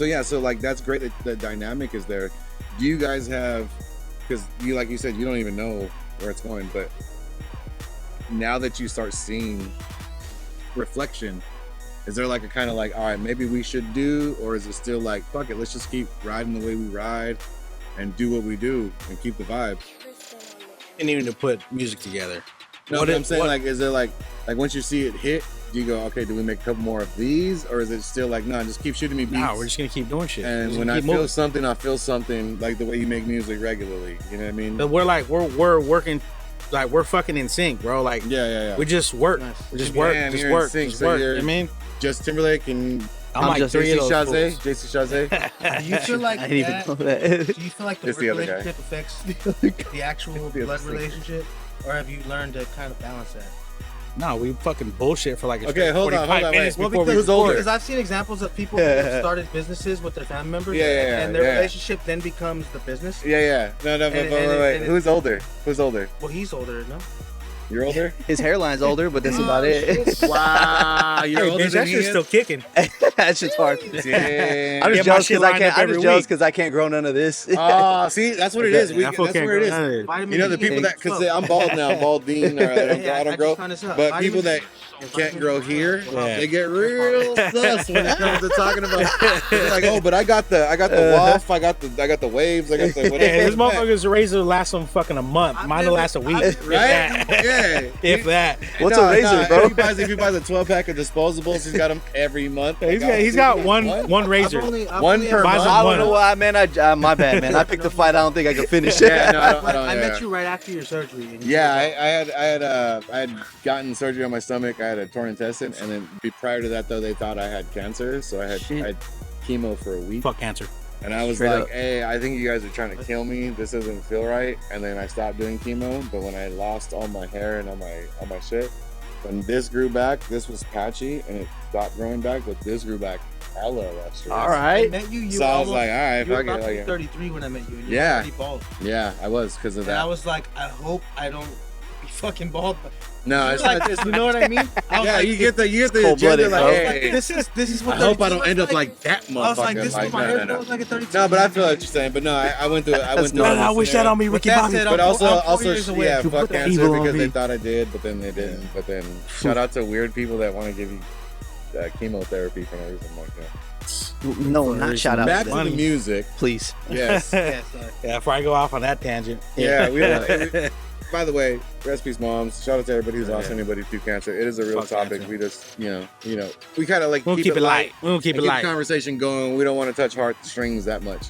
yeah, so like that's great that the dynamic is there. Do you guys have, because you, like you said, you don't even know where it's going, but now that you start seeing reflection, is there like a kind of like, all right, maybe we should do, or is it still like, fuck it, let's just keep riding the way we ride and do what we do and keep the vibe? And even to put music together. No, What but it- I'm saying, what- like, is there like once you see it hit, do you go, okay, do we make a couple more of these, or is it still like, no, just keep shooting me beats? No, we're just gonna keep doing shit. We're and just when gonna I keep feel something like the way you make music regularly, you know what I mean? But we're working, like we're fucking in sync, bro. Like Yeah. we just work, Nice. we just Yeah, work, and just you're in work, sync, just so work. you're- I mean, Just Timberlake and I'm like just three of JC those Chazé. fools. JC Chazé. Do you feel like I didn't even that? know that. Do you feel like the It's work the other guy. relationship affects the actual The other blood thing. relationship, or have you learned to kind of balance that? No, we fucking bullshit for like a Okay, straight hold on, 45 wait. minutes Well, before we because- who's older? Because I've seen examples of people who have started businesses with their family members, and their relationship then becomes the business. Yeah. No, but And wait. it- Who's older? Who's older? Well, he's older, no? You're older? His hairline's older, but that's about it. Wow, you're Hey, older bitch, than that he shit's is? still kicking. That's just hard. Damn. I'm Get just my jealous shit because I lined can't. up I'm every just jealous week. because I can't grow none of this. Oh, see, that's what it is. Yeah, That's where it is. Vitamin You know, the D people that, because and I'm bald now, balding, or I Yeah, don't I grow. just found this out. But Vitamin people D that and can't vitamin grow D. here, Yeah. they get real sus when it comes to talking about. They're like, oh, but I got the waff, I got the waves, I got the whatever. Hey, this motherfucker's razor lasts them fucking a month. I've Mine never- will last a week. I've- If Right? that. Yeah. If that. What's a razor, bro? If he buys a 12-pack of disposables, he's got them every month. He's got one razor. I've One only per ever- month. I One. don't know why, man. My bad, man. I picked the fight. I don't think I can finish it. Yeah, no, I don't. I yeah. met you right after your surgery. And you Yeah, said I had gotten surgery on my stomach. I had a torn intestine, and then prior to that, though, they thought I had cancer, so I had chemo for a week. Fuck cancer. And I was Straight like, up. hey, I think you guys are trying to kill me. This doesn't feel right. And then I stopped doing chemo. But when I lost all my hair and all my shit, when this grew back, this was patchy, and it stopped growing back. But this grew back hella lustrous. All I right. met you. So I was like, all right, you were fuck about it. to be Like, 33 when I met you. And you Yeah. were already bald. yeah, I was because of And I that. was like, I hope I don't be fucking bald. But No, it's like, not just. you know what I mean? I was Yeah, like, you get the cold-blooded, agenda. bro. Like, like, hey, this is what I hope I 32 don't end looks up like that motherfucker. I was like, this is what my hair no. looks like at 32. No, but I feel what you're saying. But no, I went through. I went through. nuts. I wish that on me, Ricky that Bobby. said, But I'm also, 4 years away. yeah, You fuck put that cancer evil on because me. they thought I did, but then they didn't. But then, shout out to weird people that want to give you chemotherapy for no reason like that. No, not shout out. Back to to them. the music. Please. Yes. Yeah, sorry. Yeah, before I go off on that tangent. Yeah. By the way, rest peace, moms. Shout out to everybody who's lost anybody to cancer. It is a real Fuck topic. cancer. We just, we kind of like We'll keep it light. We'll keep and it keep light. the conversation going. We don't want to touch heartstrings that much.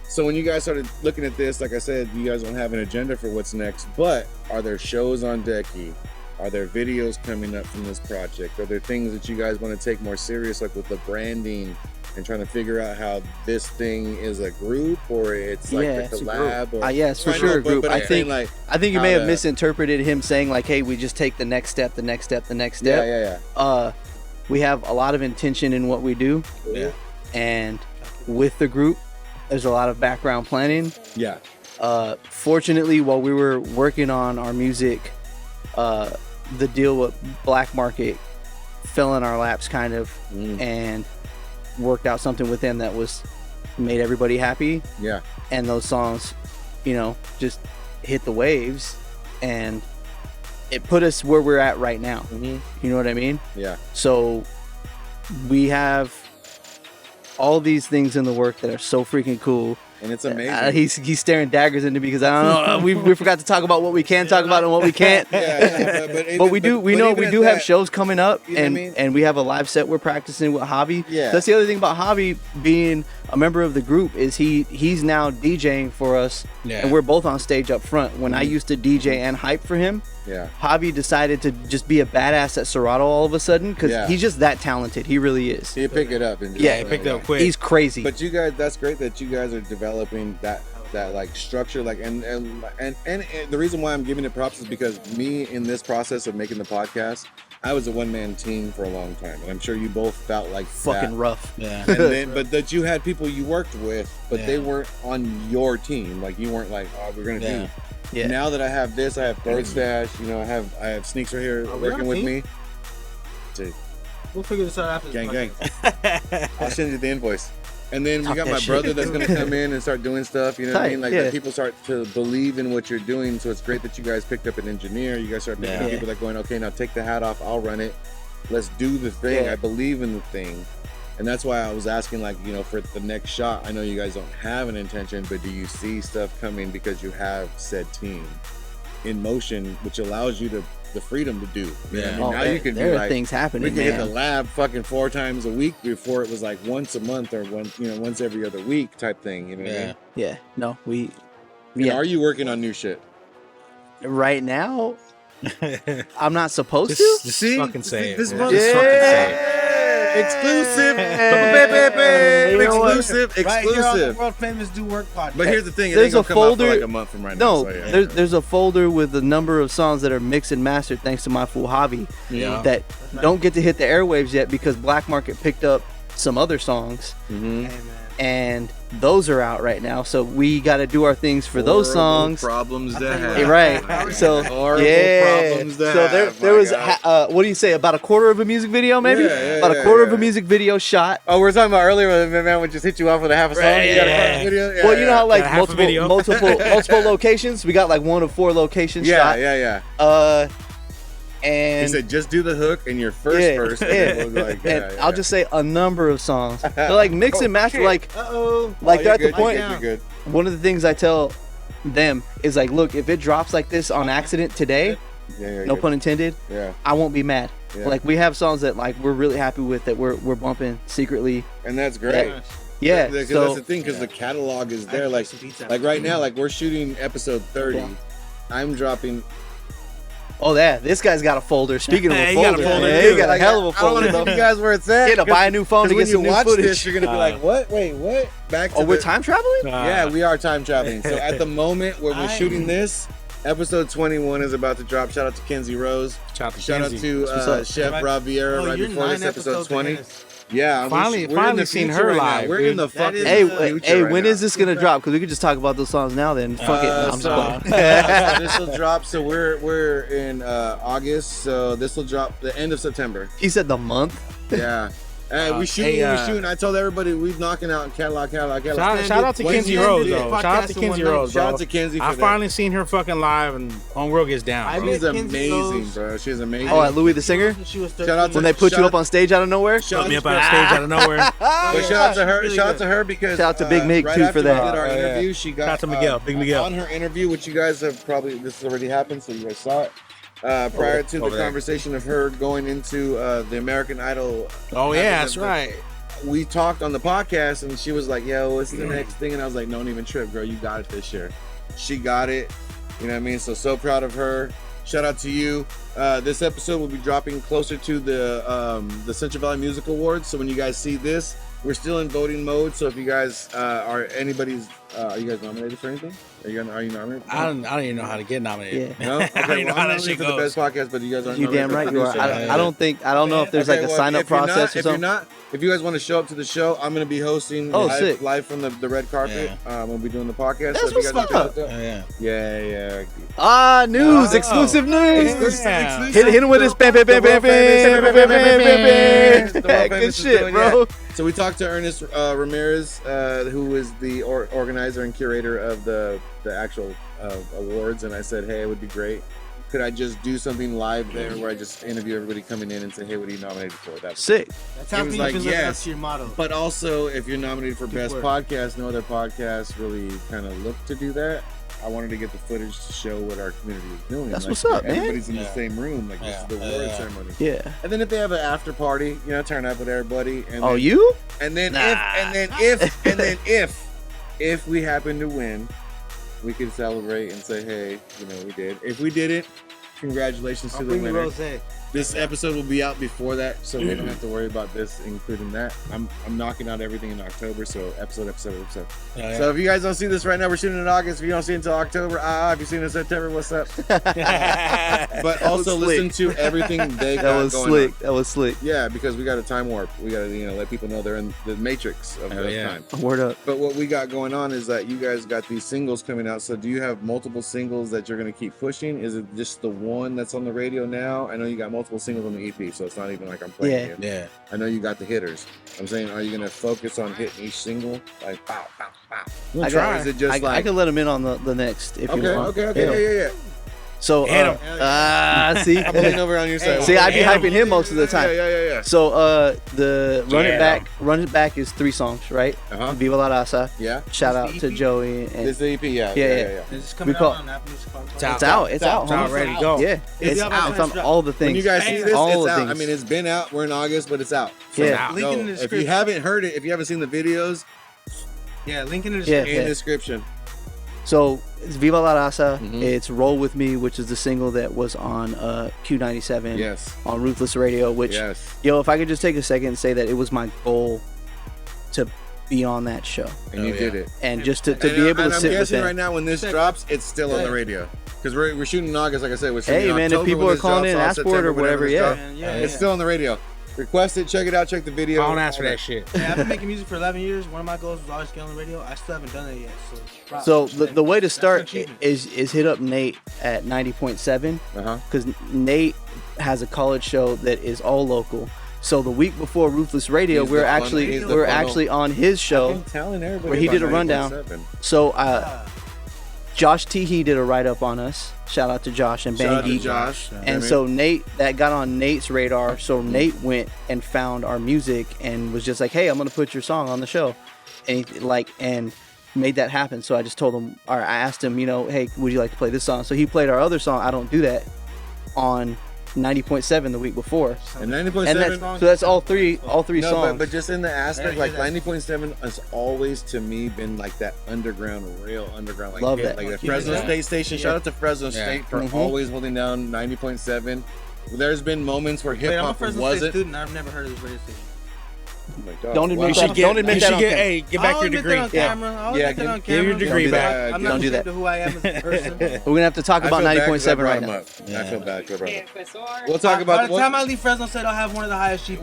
So when you guys started looking at this, like I said, you guys don't have an agenda for what's next, but are there shows on decky? Are there videos coming up from this project? Are there things that you guys want to take more serious, like with the branding and trying to figure out how this thing is a group or it's like Yeah, a it's a collab? Or, yes, for I know, sure, a group. But I I'm saying, think like, you may how have to- misinterpreted him saying like, "Hey, we just take the next step, the next step, the next step." yeah. We have a lot of intention in what we do, Yeah. and with the group, there's a lot of background planning. Yeah. Fortunately, while we were working on our music, the deal with Black Market fell in our laps kind of, and worked out something with them that was made everybody happy. Yeah. And those songs, you know, just hit the waves, and it put us where we're at right now. You know what I mean? Yeah. So we have all these things in the work that are so freaking cool. And it's amazing. He's staring daggers into me because I don't know. We forgot to talk about what we can talk about and what we can't. But we do have shows coming up, and we have a live set we're practicing with Javi. Yeah. That's the other thing about Javi being a member of the group is he's now DJing for us, and we're both on stage up front. When I used to DJ and hype for him, Javi decided to just be a badass at Serato all of a sudden because he's just that talented. He really is. He picked it up. And he picked it up quick. He's crazy. But you guys, that's great that you guys are developing that like structure, like and the reason why I'm giving it props is because me in this process of making the podcast, I was a one-man team for a long time, and I'm sure you both felt like fucking rough. Yeah. And then, but that you had people you worked with, but they weren't on your team. Like you weren't like, oh, we're gonna do. Yeah. Now that I have this, I have Birdstash. You know, I have Sneaks right here working with me. Dude. We'll figure this out after. Gang. I'll send you the invoice. And then we got my brother that's gonna come in and start doing stuff. You know what I mean? Like that people start to believe in what you're doing. So it's great that you guys picked up an engineer. You guys start picking up people that going, okay, now take the hat off. I'll run it. Let's do the thing. I believe in the thing. And that's why I was asking, like, you know, for the next shot, I know you guys don't have an intention, but do you see stuff coming because you have said team in motion, which allows you the freedom to do. You know what I mean? Now you can there be are like, things happening. We can hit the lab fucking 4 times a week before it was like once a month or once every other week type thing. You know what I mean? Yeah. No, we. And are you working on new shit? Right now, I'm not supposed to. Just fucking say it. This Just motherfucker fucking say it. Exclusive. Exclusive. Right here on the World Famous Do Work podcast. But here's the thing, it There's ain't gonna a come out for folder. like a month from right now. No, So, there's a folder with a number of songs that are mixed and mastered thanks to my fool Javi that don't get to hit the airwaves yet because Black Market picked up some other songs. And those are out right now, so we got to do our things for those songs. Problems to have. Right. So problems to so have, there was what do you say, about a quarter of a music video, maybe? About a quarter of a music video shot. Oh, we were talking about earlier when the man would just hit you off with a half a song. You got a video. Yeah, well, you know how like half a video. multiple locations. We got like 1 of 4 locations shot. And he said, just do the hook in your first verse. And we'll like, I'll just say a number of songs. They're like mix and match. Like, like they're at the point. One of the things I tell them is like, look, if it drops like this on accident today, no pun intended, I won't be mad. Like we have songs that like we're really happy with that we're bumping secretly, and that's great. Because that's the thing, because the catalog is there. Like right now, like we're shooting episode 30. I'm dropping. Oh, this guy's got a folder. Speaking of a folder, he got a hell of a folder. I don't want to tell you guys where it's at. Get to buy a new phone to get some new footage. This, you're gonna be like, what? Wait, what? Back to we're time traveling? Yeah, we are time traveling. So at the moment when we're shooting this, episode 21 is about to drop. Shout out to Kenzie Rose. Shout out to Chef Rob Vieira right before this, episode 20. Yeah, finally seen her live. We're in the fucking Hey, when is this gonna drop? Because we could just talk about those songs now. Then fuck it. I'm so this will drop. So we're in August. So this will drop the end of September. He said the month. Yeah. Hey, we shooting. I told everybody we're knocking out catalog. Shout out to Kenzie Rose, though. Shout out to Kenzie Rose, bro. Shout out to Kenzie. I finally seen her fucking live, and Homeworld gets down. She's amazing, bro. She's amazing. Oh, at Louis the Singer. Shout out to when they put you up on stage out of nowhere. Put me up on stage out of nowhere. But shout out to her. Shout out to her because shout out to Big Mig too for that. We did our interview. She got shout out to Miguel, Big Miguel. On her interview, which you guys have probably this has already happened, so you guys saw it. Prior to the conversation of her going into the American Idol. Oh yeah, that's right. We talked on the podcast and she was like, yo, what's the next thing? And I was like, don't even trip, girl. You got it this year. She got it. You know what I mean? So proud of her. Shout out to you. This episode will be dropping closer to the Central Valley Music Awards. So when you guys see this, we're still in voting mode. So if you guys are anybody's Are you guys nominated for anything? Are you nominated? I don't even know how to get nominated. Yeah. No? Okay, I don't even know how that I'm shit nominated for the goes. best podcast, but you guys aren't You damn right you are. I don't know if there's like a sign up process or something. If you guys want to show up to the show, I'm going to be hosting live from the red carpet. We'll be doing the podcast. That's so if you what's guys up. Yeah. Ah, news, exclusive news. Yeah. Hit him with his bam, bam, bam, bam, bam, bam, bam, bam, bam. Good shit, bro. So we talked to Ernest Ramirez, who is the organizer and curator of the actual awards, and I said, hey, it would be great. Could I just do something live there where I just interview everybody coming in and say, hey, what are you nominated for? That's sick. That's how was you like, can live up yes. to your motto. But also, if you're nominated for best podcast, no other podcast really kind of look to do that. I wanted to get the footage to show what our community is doing. That's like, what's up, man. Everybody's in the same room, like this is the award ceremony. Yeah. And then if they have an after party, turn up with everybody. And Oh, then, you? And then if we happen to win, we can celebrate and say, hey, we did. If we didn't, congratulations to the winner. Rosé. This episode will be out before that, so we don't have to worry about this, including that. I'm knocking out everything in October, so episode. Yeah. So if you guys don't see this right now, we're shooting in August. If you don't see it until October, if you see it in September, what's up? But also listen to everything they got going on. That was slick. Yeah, because we got a time warp. We got to let people know they're in the matrix of time. Word up. But what we got going on is that you guys got these singles coming out. So do you have multiple singles that you're going to keep pushing? Is it just the one that's on the radio now? I know you got multiple singles on the EP, so it's not even like I'm playing it. Yeah. I know you got the hitters. I'm saying, are you going to focus on hitting each single? Like, pow, pow, pow. We'll try. Is it just I can let him in on the next if you want. Okay. Yeah. So, see, I'm putting over on your side. see, I be hyping him most of the time. Yeah. So, the Run It Back is 3 songs, right? Viva la Raza. Yeah. Shout out to Joey. And This is the EP, yeah. It's coming out on Apple Music Podcast. It's out. It's ready to go. Yeah, it's on all the things. When you guys see this, it's all out. I mean, it's been out. We're in August, but it's out. So Yeah. Link in the if description. you haven't heard it, if you haven't seen the videos, Yeah, link in the in description. the description. So it's Viva la Raza. Mhm. It's Roll With Me, which is the single that was on Q97 Yes. on Ruthless Radio. Which, yo, if I could just take a second and say that it was my goal to be on that show, And you did it. and just to be able to sit I'm with guessing that. right now when this drops, it's still on the radio. Because we're shooting in August, like I said. We're shooting Hey in man, if October people when are this calling drops, in, all ask for it September, or whatever, this yeah. drops. It's still on the radio. Request it, check it out, check the video. I don't ask for that shit. Yeah, I've been making music for 11 years. One of my goals was always get on the radio. I still haven't done it yet. So the way to That's start an achievement. is hit up Nate at 90.7 because Nate has a college show that is all local. So the week before Ruthless Radio, He's we're the fun- actually he's the funnel. on his show. I'm telling everybody where he about did a rundown. 90.7. So Josh Teehee did a write up on us. Shout out to Josh and Shout out to Bangy. Josh. And so Nate, that got on Nate's radar. So Nate went and found our music and was just like, "Hey, I'm gonna put your song on the show," and and made that happen. So I just told him, or I asked him, "Hey, would you like to play this song?" So he played our other song, "I Don't Do That," on 90.7 the week before. And And 90.7. that's all three songs. But just in the aspect, like 90.7 has always to me been like that underground, real underground. Like, Love that. Like the Fresno State Station. Shout out to Fresno State for always holding down 90.7. There's been moments where hip I'm a hop Fresno State wasn't. student. I've never heard of this radio station. Oh my God. Don't admit Wow. that. Don't admit that on camera. Hey, get back I'll your admit degree. that on camera. I'll admit that on give your camera. degree back. I'm Don't not do that. ashamed of who I am as a person. We're gonna have to talk about I feel bad 'cause I 90.7 brought right him now. up. I feel bad 'cause I brought him up. Professor. We'll talk By about the time I leave Fresno State, I'll have one of the highest GPAs.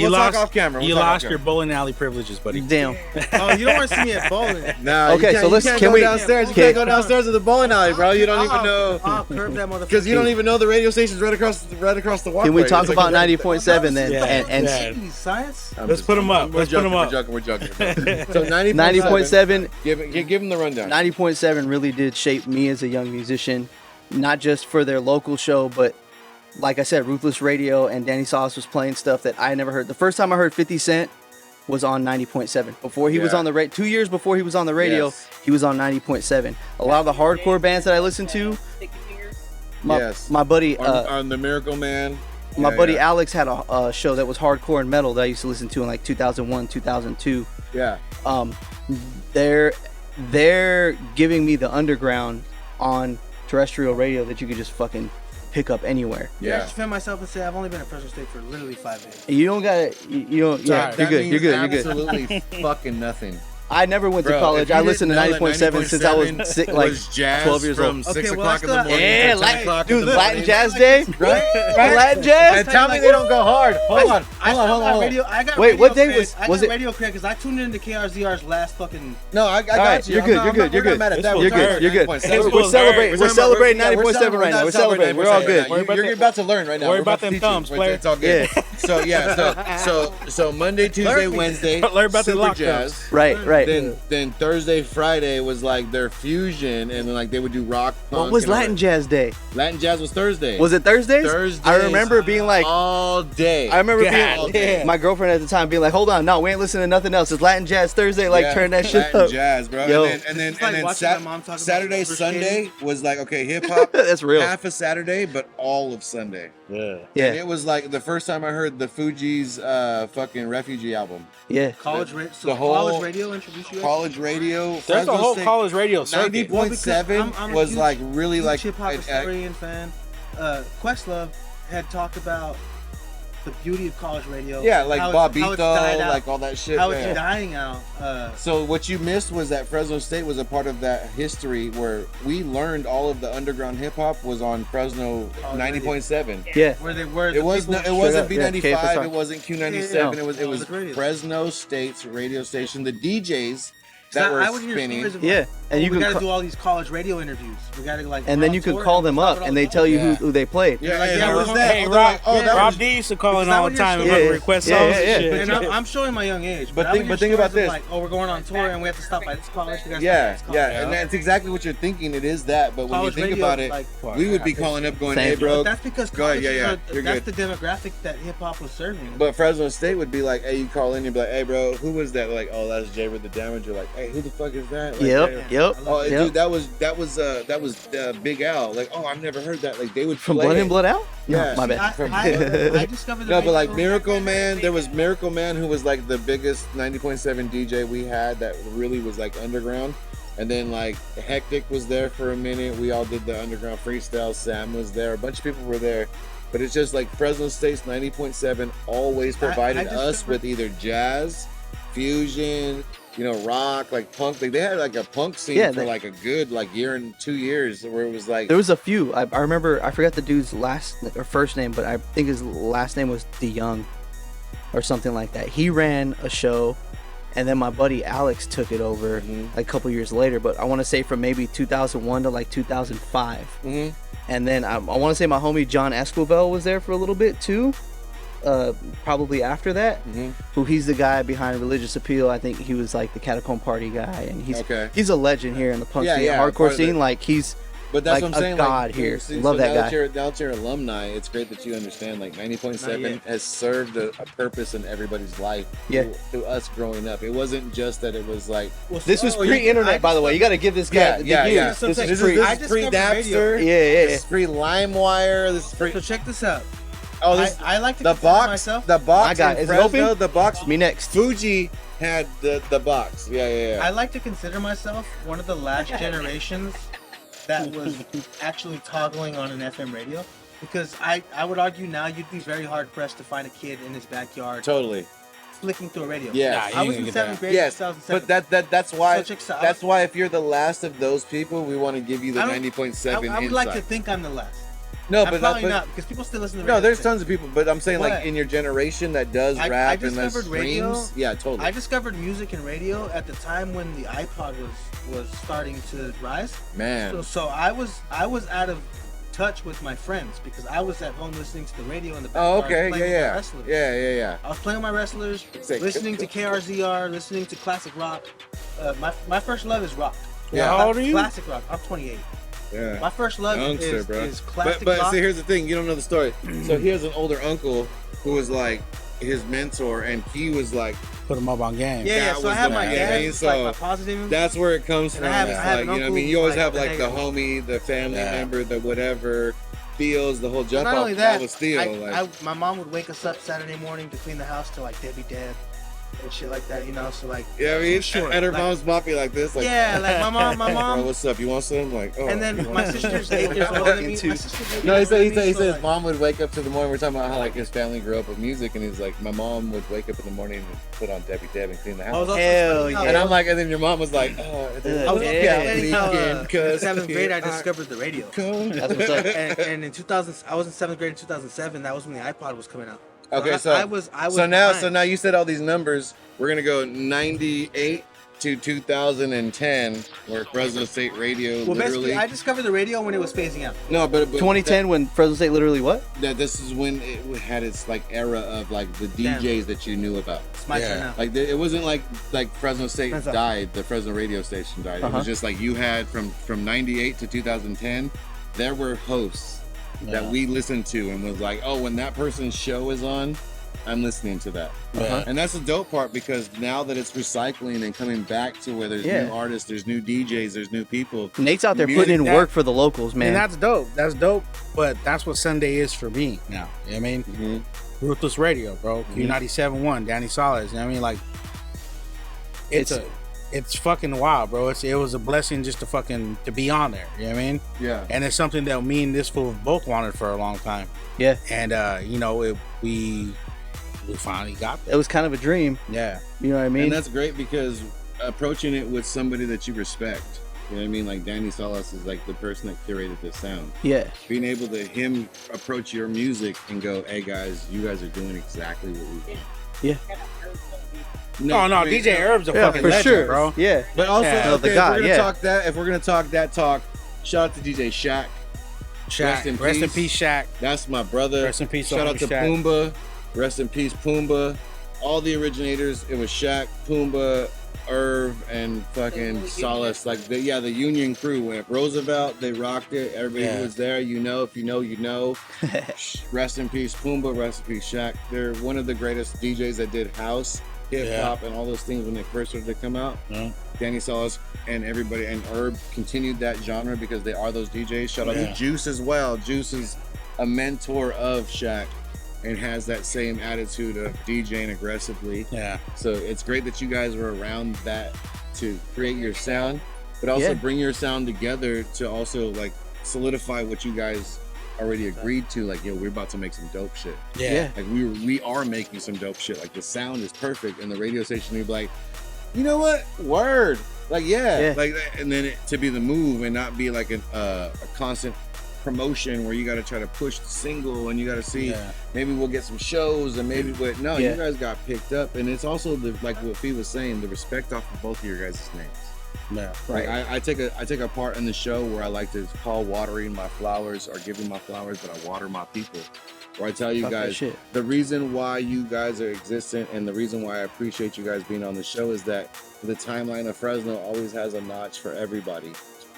We'll talk off camera. You lost your bowling alley privileges, buddy. Damn. Oh, you don't want to see me at bowling. Nah, Okay, so let's- can can go we- downstairs? You okay. can't go downstairs to the bowling alley, bro. You don't even know I'll curb that motherfucker. because you don't even know the radio station's right across the walkway. Can we talk It's like- about 90.7 then? Yeah. And Yeah. Jeez, science? I'm Let's just- put 'em up. We're Let's put 'em joking, up. We're joking. So 90.7. Give him the rundown. 90.7 really did shape me as a young musician, not just for their local show, but like I said, Ruthless Radio and Danny Sauce was playing stuff that I never heard. The first time I heard 50 Cent was on 90.7. Before he was Yeah. on the radio, 2 years before he was on the radio, Yes. he was on 90.7. A lot of the hardcore bands that I listened to, Sticky fingers. my buddy, on the Miracle Man. my Yeah, buddy yeah. Alex had a show that was hardcore and metal that I used to listen to in like 2001, 2002. Yeah. They're giving me the underground on terrestrial radio that you could just fucking pick up anywhere. I Yeah. should defend myself and say I've only been at Fresno State for literally 5 days. You don't got it. You don't. Yeah, That you're good. means You're good. You're good. Absolutely fucking nothing. I never went to college. I listened to 90.7 since I was was jazz 12 years from old. 6 Okay, well, o'clock in the morning. Yeah, to 10 o'clock in dude, the Latin morning. Jazz Day, right? Latin Jazz. And tell me they don't go hard. Hold on. I got Wait, radio what day cred. was- I was got it- radio cred because I tuned into KRZR's last fucking. No, I got right, you. you're good, you're good, you're We're not good. mad at that. You're good, you're good. We're celebrating. We're celebrating 90.7 right now. We're celebrating. We're all good. You're about to learn right now. Worry We're about to them teach you. thumbs, player. It's all good. Yeah. So Monday, Tuesday, Wednesday, Learn about the super lock jazz. Right. Then Thursday, Friday was like their fusion, and then like they would do rock. What punk, was and all Latin that. Jazz Day? Latin Jazz was Thursday. Was it Thursdays? Thursdays. I remember being like, all day. I remember God being damn. my girlfriend at the time being like, hold on, no, we ain't listening to nothing else. It's Latin Jazz Thursday. Like, Yeah, turn that shit Latin up. jazz, bro. Yo. And then It's like watching my mom talk about Saturday, Bruce Sunday was like okay, hip hop. That's real. Half of Saturday, but all of Sunday. And Yeah, it was like the first time I heard the Fugees' fucking Refugee album. yeah. College the whole- college radio introduced you. College radio. There's a Fresno whole State, college radio circuit. 90.7 I'm a was huge- like really like hip hop I- historian fan. Questlove had talked about the beauty of college radio. yeah, like how Bobito, it's died out, like all that shit. how man. it's dying out. So what you missed was that Fresno State was a part of that history where we learned all of the underground hip hop was on Fresno 90.7. Yeah. Where they were. It was people, it wasn't up, yeah, B95, KFSR. it wasn't Q97, Yeah, it was College radio. Fresno State's radio station. The DJs that I were would hear spinning. stories of Yeah, like, and you we can gotta ca- do all these college radio interviews. We gotta like. And we're then on you could tour call and them we talk up about and they all tell you Yeah. who they played. Yeah, hey, Yeah, who was we're that? Hey, Oh, they're like, Rob, oh, that Rob was D used to call in Is that all what the you're time and saying? like request Yeah, songs yeah, and yeah. shit. And I'm showing my young age. But I would think hear about stories of this. Like, oh, we're going on tour and we have to stop by this college. We gotta Yeah, stop by this college. and that's exactly what you're thinking. It is that, but when College you think radio, about it, like, we would be calling up going, Same. "Hey, bro." But that's because Go ahead, colleges yeah, you're that's good. the demographic that hip hop was serving. But Fresno State would be like, "Hey, you call in, you'd be like, "Hey, bro, who was that?" Like, "Oh, that's Jay with the Damage." You're like, "Hey, who the fuck is that?" Like, Yep, hey, yep. Oh, Yep. dude, that was Big Al. Like, oh, I've never heard that. Like, they would From play Blood it. In, Blood Out? Yeah. No, my bad. I discovered the No, but like radio- Miracle Man, there was Miracle Man who was like the biggest 90.7 DJ we had that really was like underground. And then like Hectic was there for a minute. We all did the underground freestyle. Sam was there. A bunch of people were there. But it's just like Fresno State's 90.7 always provided us with either jazz, fusion, you know, rock, like punk. Like they had like a punk scene Yeah, for they- like a good like year and 2 years where it was like There was a few. I remember, I forgot the dude's last or first name, but I think his last name was DeYoung or something like that. He ran a show, and then my buddy Alex took it over like a couple years later. But I want to say from maybe 2001 to like 2005. Mhm. And then I want to say my homie John Esquivel was there for a little bit too. Probably after that, who he's the guy behind Religious Appeal. I think he was like the Catacomb Party guy, and he's a legend here in the punk Yeah, scene, yeah, part hardcore of scene. it. Like he's But that's like what I'm saying. a god like, here. see, Love so that now guy. Now that you're alumni, it's great that you understand. Like 90.7 yet. has served a purpose in everybody's life. Yeah. Through us growing up, it wasn't just that it was like. This was pre-internet, by the way. You got to give this guy the years. This This is is pre. I pre discovered Napster. Yeah, yeah. This is pre LimeWire. This is pre. So check this out. Oh, this I like to the consider box. myself. The box. I got in it. Is it Fresno, open? The box. Me next. Fuji had the box. Yeah. I like to consider myself one of the last generations that was actually toggling on an FM radio, because I would argue now you'd be very hard pressed to find a kid in his backyard Totally. flicking through a radio. Yeah. Nah, I you was ain't in get seventh that. grade. Yes, 2007. but that's why So check this out. that's why if you're the last of those people, we want to give you the I don't- 90.7 I would like to insight. think I'm the last. No, I'm but probably not, because people still listen to radio. No, there's today. tons of people, but I'm saying like But in your generation that does I rap and that discovered streams. radio. Yeah, totally. I discovered music and radio at the time when the iPod was starting to rise. Man, So I was out of touch with my friends because I was at home listening to the radio in the oh, backyard. okay, playing with my yeah. wrestlers. Yeah. I was playing with my wrestlers, Say, listening to KRZR, listening to classic rock. My first love is rock. Yeah. How old are you? Classic rock. I'm 28. Yeah. My first love Youngster, is, bro. is classic But rock. see, here's the thing. You don't know the story. So he has an older uncle who was like his mentor, and he was like, Put them up on game. yeah. that So I was have the my game. dad, it's So like my positive. that's where it comes And from. I have- It's I have like, an you know what I uncle mean? You always who's have like like the the homie, the family Yeah. member, the whatever, feels the whole jump Not off only that, all the steel. like, my mom would wake us up Saturday morning to clean the house to like Debbie Deb. and shit like that, you know. So like, Yeah, I mean, sure, and her like, mom's boppy like this. Like, yeah, like my mom. Bro, what's up? You want some? Like, oh. And then my sister's 8 years older than me. No, he said his mom would wake up to the morning. We're talking about how like his family grew up with music, and he's like, my mom would wake up in the morning and put on Debbie Deb and clean the house. Hell yeah. And I'm like, and then your mom was like, oh, Yeah. I was yeah, in 7th grade. I discovered the radio. That's what's up. And in 2000, I was in 7th grade in 2007. That was when the iPod was coming out. Okay, so I was so now you said all these numbers. We're gonna go 98 to 2010, where Fresno State Radio Well, literally. basically, I discovered the radio when it was phasing out. No, but 2010 when Fresno State literally what? that this is when it had its like era of like the DJs that you knew about. It's my turn now. Like it wasn't like Fresno State That's up. died. The Fresno radio station died. It was just like you had from 98 to 2010. There were hosts that we listened to and was like, oh, when that person's show is on, I'm listening to that. And that's the dope part, because now that it's recycling and coming back to where there's new artists, there's new DJs, there's new people. Nate's out there putting in work for the locals, man. And that's dope. That's dope. But that's what Sunday is for me now. You know what I mean? Ruthless Radio, bro. Q97.1, Danny Salas. You know what I mean? Like, it's fucking wild, bro. It was a blessing just to be on there. You know what I mean? Yeah. And it's something that me and this fool both wanted for a long time. Yeah. And you know, we finally got there. It was kind of a dream. Yeah. You know what I mean? And that's great, because approaching it with somebody that you respect. You know what I mean? Like Danny Salas is like the person that curated this sound. Yeah. Being able to him approach your music and go, hey guys, you guys are doing exactly what we want. Yeah. No, I mean, DJ Herb's a fucking for legend, sure, bro. Yeah. But also, the okay, guy, if we're gonna talk that talk, shout out to DJ Shaq. Shaq. Rest in peace, Shaq. That's my brother. Rest in peace, shout out to Shaq. Pumbaa. Rest in peace, Pumbaa. All the originators. It was Shaq, Pumbaa, Irv, and fucking Salas. Like the Union crew. At Roosevelt, they rocked it. Everybody was there. You know, if you know, you know. Rest in peace, Pumbaa. Rest in peace, Shaq. They're one of the greatest DJs that did house, hip hop, and all those things when they first started to come out. Danny Salas and everybody, and Herb continued that genre because they are those DJs. Shout out to Juice as well. Juice is a mentor of Shaq and has that same attitude of DJing aggressively. Yeah. So it's great that you guys were around that to create your sound, but also bring your sound together to also like solidify what you guys already agreed to. Like, yo, we're about to make some dope shit. Yeah. Like we are making some dope shit. Like the sound is perfect, and the radio station will be like, you know what? Word. Like, like that. And then to be the move and not be like a constant promotion where you got to try to push the single and you got to see maybe we'll get some shows and maybe, but no, you guys got picked up. And it's also like what Fee was saying, the respect off of both of your guys' names. Yeah. Right. I take a part in the show where I like to call watering my flowers or giving my flowers, but I water my people. Where I tell you guys the reason why you guys are existent and the reason why I appreciate you guys being on the show is that the timeline of Fresno always has a notch for everybody.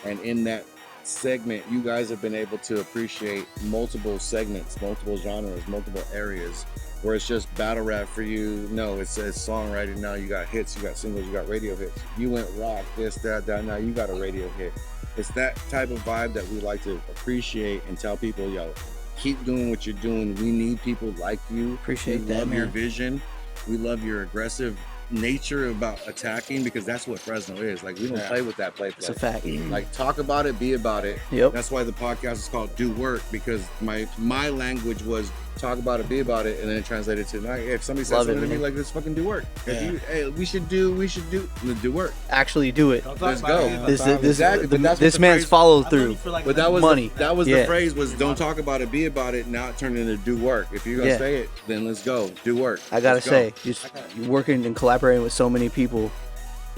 And in that segment, you guys have been able to appreciate multiple segments, multiple genres, multiple areas. Where it's just battle rap for you. No, it says songwriting. Now you got hits, you got singles, you got radio hits. You went rock, this, that. Now you got a radio hit. It's that type of vibe that we like to appreciate and tell people, yo, keep doing what you're doing. We need people like you. Appreciate we that, love man. your vision. We love your aggressive nature about attacking, because that's what Fresno is. Like, we don't play with that play. It's a fact. Like, talk about it, be about it. Yep. That's why the podcast is called Do Work, because my language was talk about it, be about it, and then it translated to like, if somebody says something to me like this, fucking do work. If you, hey, we should do work. Actually do it. Let's go. This man's follow through. But that was money. That was the phrase was don't talk about it, be about it. Now it turned into do work. If you're gonna say it, then let's go. Do work. I gotta say, just working and collaborating with so many people,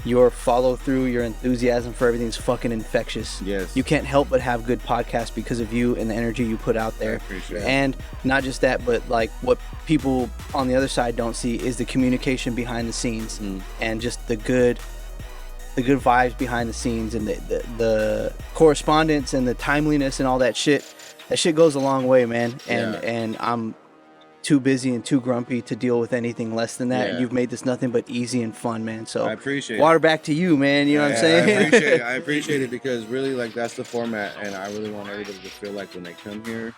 your follow through, your enthusiasm for everything is fucking infectious. Yes. You can't help but have good podcasts because of you and the energy you put out there. I appreciate it. And not just that, but like what people on the other side don't see is the communication behind the scenes and just the good vibes behind the scenes and the correspondence and the timeliness and all that shit. That shit goes a long way, man. And I'm too busy and too grumpy to deal with anything less than that. And you've made this nothing but easy and fun, man. So I appreciate water back to you, man. You know what I'm saying? I appreciate it because really, like, that's the format, and I really want everybody to feel like when they come here,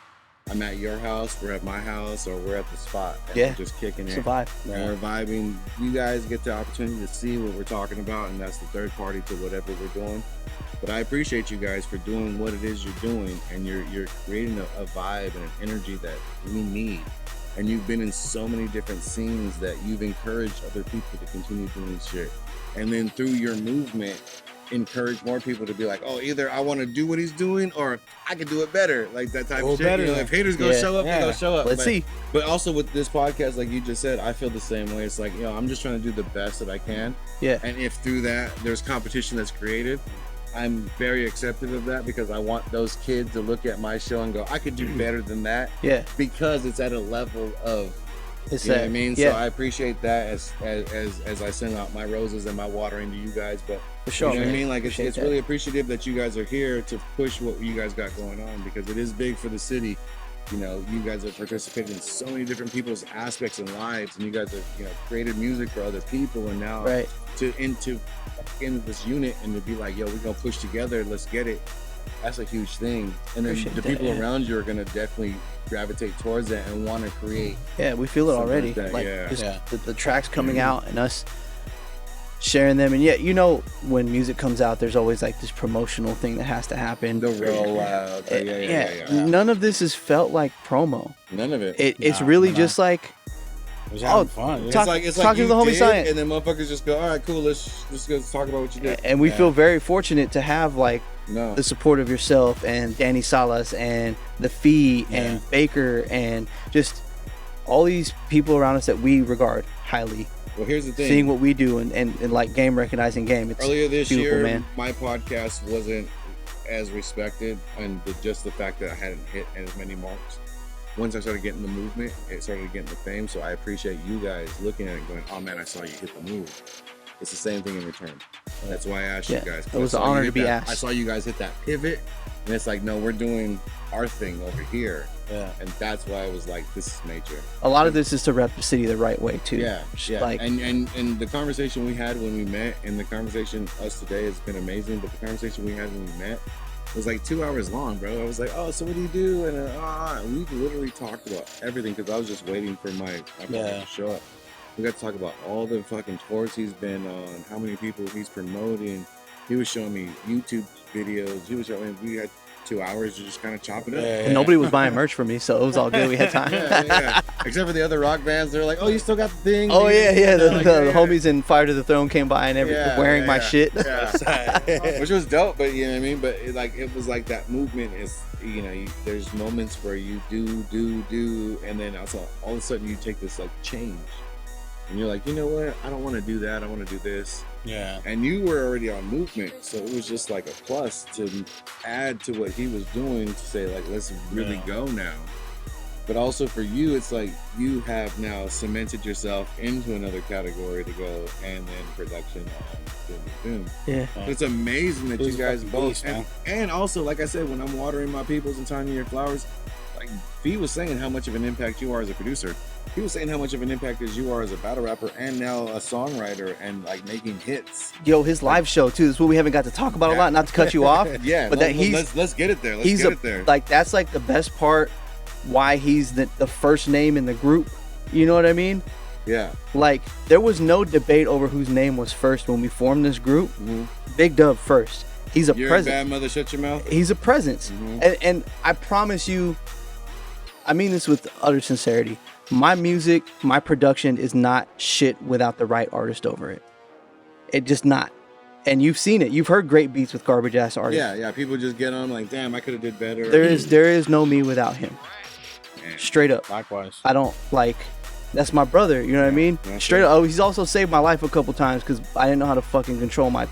I'm at your house, we're at my house, or we're at the spot. And Yeah. we're just kicking it. Survive. And we're vibing. You guys get the opportunity to see what we're talking about, and that's the third party to whatever we're doing. But I appreciate you guys for doing what it is you're doing, and you're creating a vibe and an energy that we need. And you've been in so many different scenes that you've encouraged other people to continue doing shit. And then through your movement, encourage more people to be like, oh, either I want to do what he's doing or I can do it better. Like that type of shit. better. You know, if haters gonna show up, they're gonna show up. Let's see. But also with this podcast, like you just said, I feel the same way. It's like, you know, I'm just trying to do the best that I can. Yeah. And if through that there's competition that's created, I'm very accepting of that, because I want those kids to look at my show and go, I could do better than that. Yeah. Because it's at a level of, It's you know what I mean? Yeah. So I appreciate that as I send out my roses and my watering to you guys. But For sure, you know what I man. mean? Like it's Appreciate that. really appreciative that you guys are here to push what you guys got going on, because it is big for the city. You know, you guys have participated in so many different people's aspects and lives, and you guys have, you know, created music for other people, and now Right. to into this unit and to be like, yo, we're gonna push together, let's get it. That's a huge thing. And then Appreciate the that, people yeah. around you are gonna definitely gravitate towards that and want to create. Yeah, we feel it Something already. like that, Like yeah. just the tracks coming out and us sharing them. And yet, you know, when music comes out, there's always like this promotional thing that has to happen. The rollout. Yeah. None of this is felt like promo. None of it. It's really just like, It was having fun. It's talk- like talking to you the homie did, Science. and then motherfuckers just go, all right, cool, let's go talk about what you did. and we feel very fortunate to have like No. the support of yourself and Danny Salas and the Fee and Baker and just all these people around us that we regard highly. Well, here's the thing. Seeing what we do and like game recognizing game. It's Earlier this beautiful, year, man. my podcast wasn't as respected, and just the fact that I hadn't hit as many marks. Once I started getting the movement, it started getting the fame. So I appreciate you guys looking at it and going, oh man, I saw you hit the move. It's the same thing in return. That's why I asked you guys. It was I an saw you honor hit to be that- asked. I saw you guys hit that pivot, and it's like, no, we're doing our thing over here. Yeah. And that's why I was like, this is major. A lot of this is to rep the city the right way too. Yeah, Just yeah. Like And the conversation we had when we met, and the conversation us today has been amazing. But the conversation we had when we met was like 2 hours long, bro. I was like, oh, so what do you do? And we literally talked about everything, because I was just waiting for my partner to show up. We got to talk about all the fucking tours he's been on, how many people he's promoting. He was showing me YouTube videos. He was showing me, we had 2 hours to just kind of chop it up. and nobody was buying merch for me, so it was all good. We had time. Yeah. Except for the other rock bands, they're like, "Oh, you still got the thing?" Oh yeah. The, Like, the homies in Fire to the Throne came by and wearing my shit. Yeah. Which was dope, but you know what I mean. But it was like that movement is, you know, there's moments where you do, and then also all of a sudden you take this like change, and you're like, you know what? I don't want to do that. I want to do this. Yeah. And you were already on movement, so it was just like a plus to add to what he was doing to say like, let's really go now. But also for you, it's like you have now cemented yourself into another category to go, and then production boom. Yeah. It's amazing that you He's a guys fucking both, beast, man. and also like I said, when I'm watering my peoples and tiny your flowers, like V was saying how much of an impact you are as a producer. He was saying how much of an impact as you are as a battle rapper and now a songwriter and like making hits. Yo, his live show too. This is what we haven't got to talk about a lot. Not to cut you off. Yeah, but that let's get it there. Let's he's get it there. like that's like the best part. Why he's the first name in the group. You know what I mean? Yeah. Like there was no debate over whose name was first when we formed this group. Bigg Dubb first. He's a You're presence. a bad mother. Shut your mouth. He's a presence, and I promise you, I mean this with utter sincerity. My music, my production is not shit without the right artist over it. It just not. And you've seen it. You've heard great beats with garbage ass artists. Yeah. People just get on like, damn, I could have did better. There is no me without him. Man. Straight up. Likewise. I don't like. That's my brother. You know what I mean? Yeah, Straight up. Oh, he's also saved my life a couple times because I didn't know how to fucking control my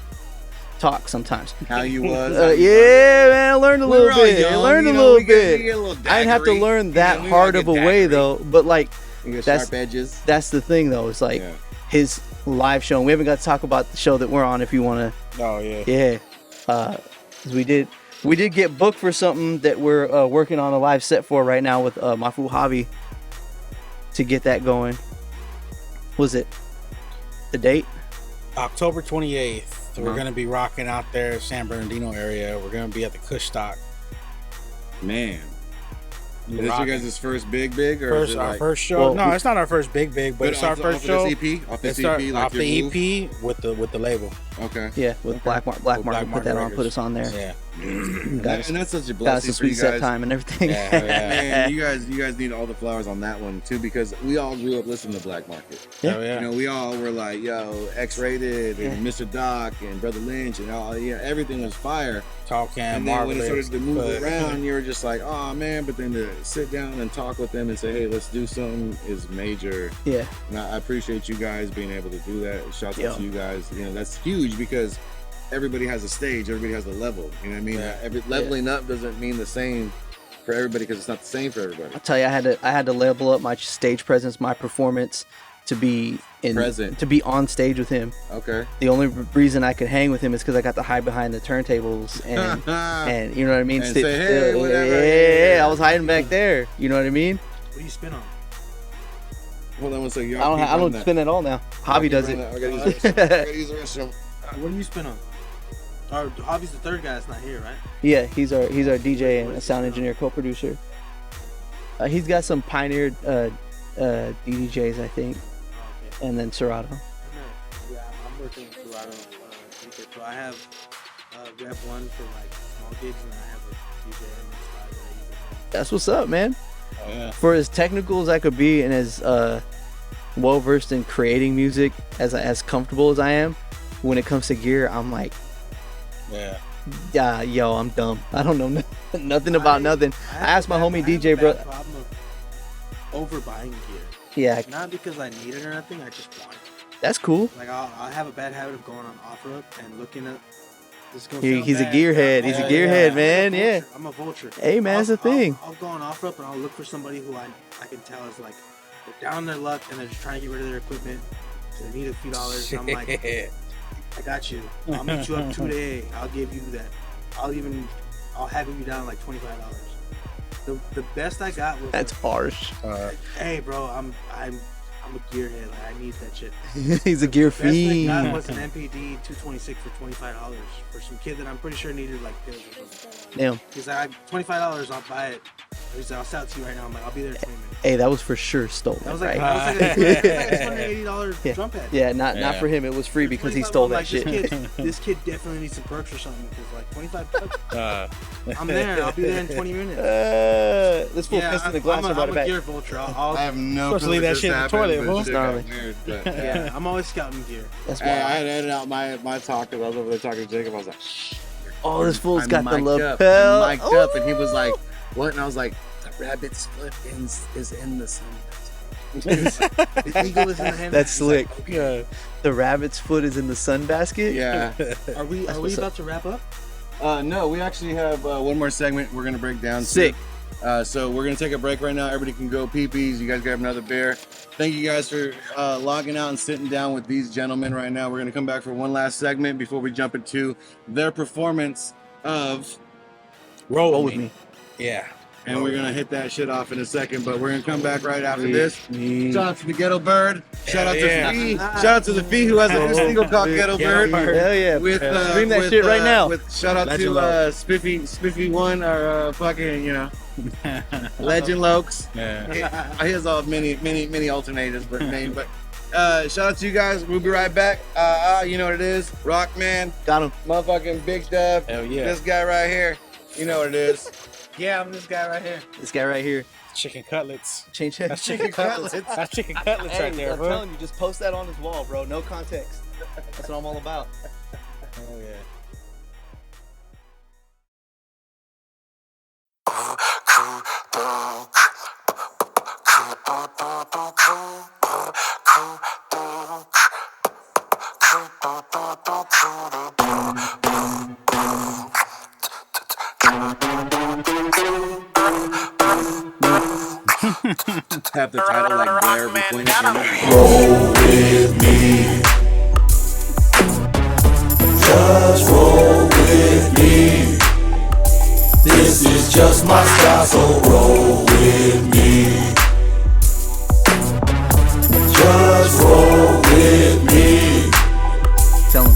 talk sometimes. How you was. Yeah, man. I learned a We were little all bit. young, I learned you a know, little we get bit. a little I didn't have to daiquiri. learn that We hard all of get a way daiquiri. though. But like, You get that's- sharp edges. that's the thing though. It's like Yeah. his live show. And we haven't got to talk about the show that we're on. If you want to, Oh yeah. yeah. 'Cause we did get booked for something that we're working on a live set for right now with my fool Hobby to get that going. Was it the date? October 28th. We're Uh-huh. gonna be rocking out there, San Bernardino area. We're gonna be at the Kush Stock. Man. Is this you guys' first big, or First, is it our like, first show. No, it's not our first big, but it's our off first of this show. EP? Off this It's EP, like off your the move? EP with the label. Okay. Yeah, with Black Mark put Market that on, Records. put us on there. Yeah. And that's such a Got us blessing a for you sweet set guys. time and everything. Yeah, Man, you guys need all the flowers on that one too, because we all grew up listening to Black Market. Oh, yeah. You know, we all were like, yo, X-Rated and Mr. Doc and Brother Lynch and all, everything was fire. Talking, And then when it started to move around, you were just like, oh man, but then to sit down and talk with them and say, hey, let's do something is major. Yeah. And I appreciate you guys being able to do that. Shout out to you guys. You know, that's huge because everybody has a stage, everybody has a level. You know what I mean? Yeah. Leveling up doesn't mean the same for everybody because it's not the same for everybody. I'll tell you, I had to level up my stage presence, my performance to be to be on stage with him. Okay. The only reason I could hang with him is because I got to hide behind the turntables and you know what I mean. And say, hey, whatever. Yeah, I was hiding back there. You know what I mean? What do you spin on? Hold on one second. I don't spin at all now. Hobby does it. I gotta use the restroom. What do you spin on? Our Hobby's the third guy that's not here, right? Yeah, he's our DJ and a sound engineer, co-producer. He's got some pioneered DJs, I think, and then Serato. Yeah, I'm working with Serato. So I have Rep 1 for like small gigs, and I have a DJ and a that I use. That's what's up, man. Oh, yeah. For as technical as I could be and as well versed in creating music as comfortable as I am, when it comes to gear, I'm like, yo, I'm dumb. I don't know nothing about nothing. I asked my homie DJ, bro. Problem of overbuying gear. Yeah, Not because I need it or nothing. I just want it. that's cool. Like I'll have a bad habit of going on OfferUp and looking at. He's a gearhead. He's a gearhead, man. Yeah. I'm a vulture. Hey, man, that's the thing. I'll go on OfferUp and I'll look for somebody who I can tell is like they're down on their luck and they're just trying to get rid of their equipment. So they need a few dollars. And I'm like, I got you. I'll meet you up today. I'll give you that. I'll have you down like $25. The best I got was That's harsh. hey bro, I'm a gearhead. Like I need that shit. He's a gear Best thing I got fiend. was an MPD 226 for $25 for some kid that I'm pretty sure needed like pills or something. Damn. He's like, $25, I'll buy it. He's like, I'll sell it to you right now. I'm like, I'll be there in 20 minutes. Hey, that was for sure stolen, That was like, right? that was like a $280 drum pad. Yeah, not for him. It was free because he stole that shit. This kid definitely needs some perks or something because like 25 bucks. I'm there. I'll be there in 20 minutes. This fool pissed in the glass and brought I'm it a back. gear vulture. I have no Supposed to leave that shit in the toilet, bro. bro. Yeah, I'm always scouting gear. That's Hey, I why. had to edit out my talk because I was over there talking to Jacob. I was like, Oh, this fool's I'm got the mic'd lapel. up. I'm mic'd up, and he was like, what? And I was like, the rabbit's foot is in the sun. The eagle is in the hand. That's slick. The rabbit's foot is in the sun basket. Yeah. Are we what's about to wrap up? No, we actually have one more segment we're gonna break down. Sick. So we're gonna take a break right now. Everybody can go pee-pees. You guys grab another beer. Thank you guys for logging out and sitting down with these gentlemen right now. We're gonna come back for one last segment before we jump into their performance of Roll with me. Yeah. and we're gonna hit that shit off in a second, but we're gonna come back right after this. Shout out to the Ghetto Bird. Shout out to Fee. Shout out to the Fee who has a new single called Ghetto Bird. Hell yeah. With Stream that shit right now. With shout out Legend to Spiffy One, our fucking Legend Lokes. Yeah. He has all many alternators, but name. But shout out to you guys. We'll be right back. You know what it is. Rawkman, Got him. motherfucking Bigg Dubb. Hell yeah. This guy right here. You know what it is. Yeah, I'm this guy right here. This guy right here. Chicken cutlets. Change That's chicken cutlets. That's chicken cutlets Hey, right there, I'm bro. telling you, just post that on his wall, bro. No context. That's what I'm all about. Oh yeah. Have the title like Blair between Roll with me. Just roll with me. This is just my style, so roll with me. Just roll with me. Tell him.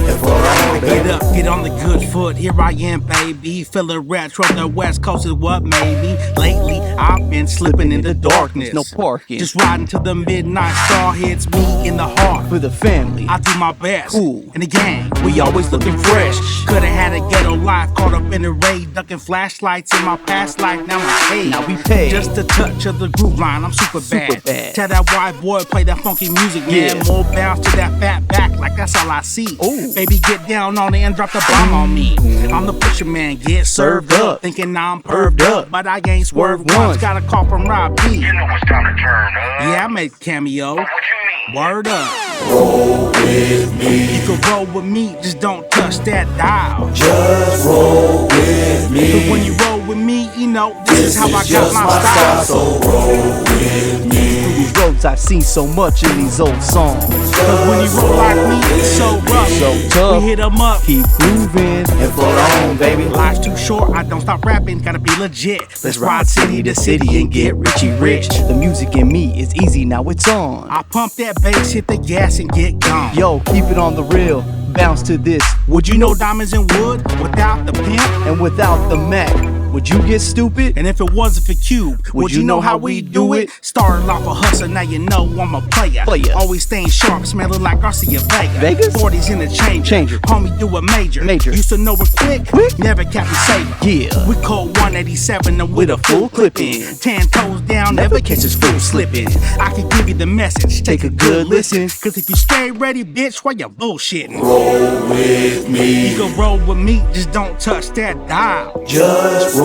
And for all that Get on the good foot, here I am, baby. Feeling retro, the West Coast is what made me. Lately, I've been slipping in the darkness. No parking. Just riding till the midnight star hits me in the heart. For the family. I do my best. Cool. In the gang, we always looking fresh. Coulda had a ghetto life, caught up in the raid, ducking flashlights in my past life. Now I'm paid. Now we paid. Just a touch of the groove line, I'm super bad. Tell that white boy play that funky music, man. Yeah. More bounce to that fat back, like that's all I see. Ooh. Baby, get down on it and drop the bomb on me. I'm the pusher man, get served up. Thinking I'm perved up, but I ain't swerved once. Got a call from Rob B. You know it's time to turn up. Yeah, I made a cameo. What you mean? Word up. Roll with me, You can roll with me, just don't touch that dial. just roll with But me. when you roll with me, you know, this is how I got just my my style. style, so roll with me. Through these roads I've seen so much in these old songs. Cause when you roll like me, it's so rough. So tough. We hit 'em up. Keep grooving and float on, baby. Life's too short, I don't stop rapping, gotta be legit. Let's ride city to city and get richy rich. The music in me is easy, now it's on. I pump that bass, hit the gas and get gone. Yo, keep it on the real. Bounce to this. Would you You know know diamonds and wood without the pimp? and without the Mac? Would you get stupid? And if it wasn't for Cube, would you know how we do it? Started off a hustler, now you know I'm a player. Always staying sharp, smelling like Garcia Vega. Vegas? 40s in the changer. Homie do a major. Used to know it quick. Never kept it safe. Yeah. We called 187 and with a full clip in. 10 toes down, never catch us full slipping. I can give you the message, take a good listen. Cause if you stay ready, bitch, why you bullshitting? Roll with me, You can roll with me, just don't touch that dial. just roll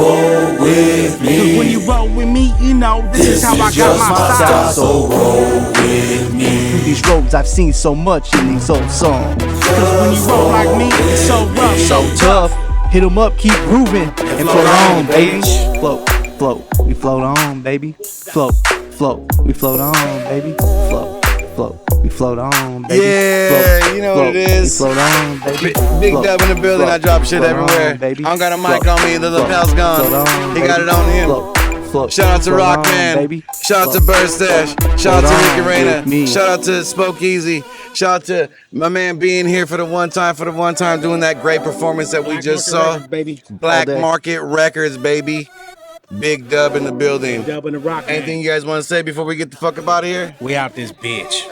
with Cause when me. you roll with me, you know this is how I got Just my my style. style, so roll with me. Through these roads I've seen so much in these old songs. Cause when you roll like me, it's so rough, so Tough. Hit 'em up, keep grooving and float on, baby. Float, float, we float on, baby. Float, float, we float on, baby. Float, float, we float on, baby. Yeah, Float, you know float, what it is. We float on, baby. Big Float, Dubb in the building. float, I drop shit float on, everywhere. baby. I don't got a mic Float, on me. The float, lapel's float gone. on, He got baby. it on him. Float, float, Shout out to float on, Rawkman. baby. Shout out to Float, Birdstash. Shout out to float Ricky on with me. Reyna. Shout out to Spokeasy. Shout out to my man being here for the one time doing that great performance that we just saw. baby. Black All day. Market Records, baby. Big Dubb in the building. Dubb the Rawkman. Anything you guys want to say before we get the fuck up out of here? We out this bitch.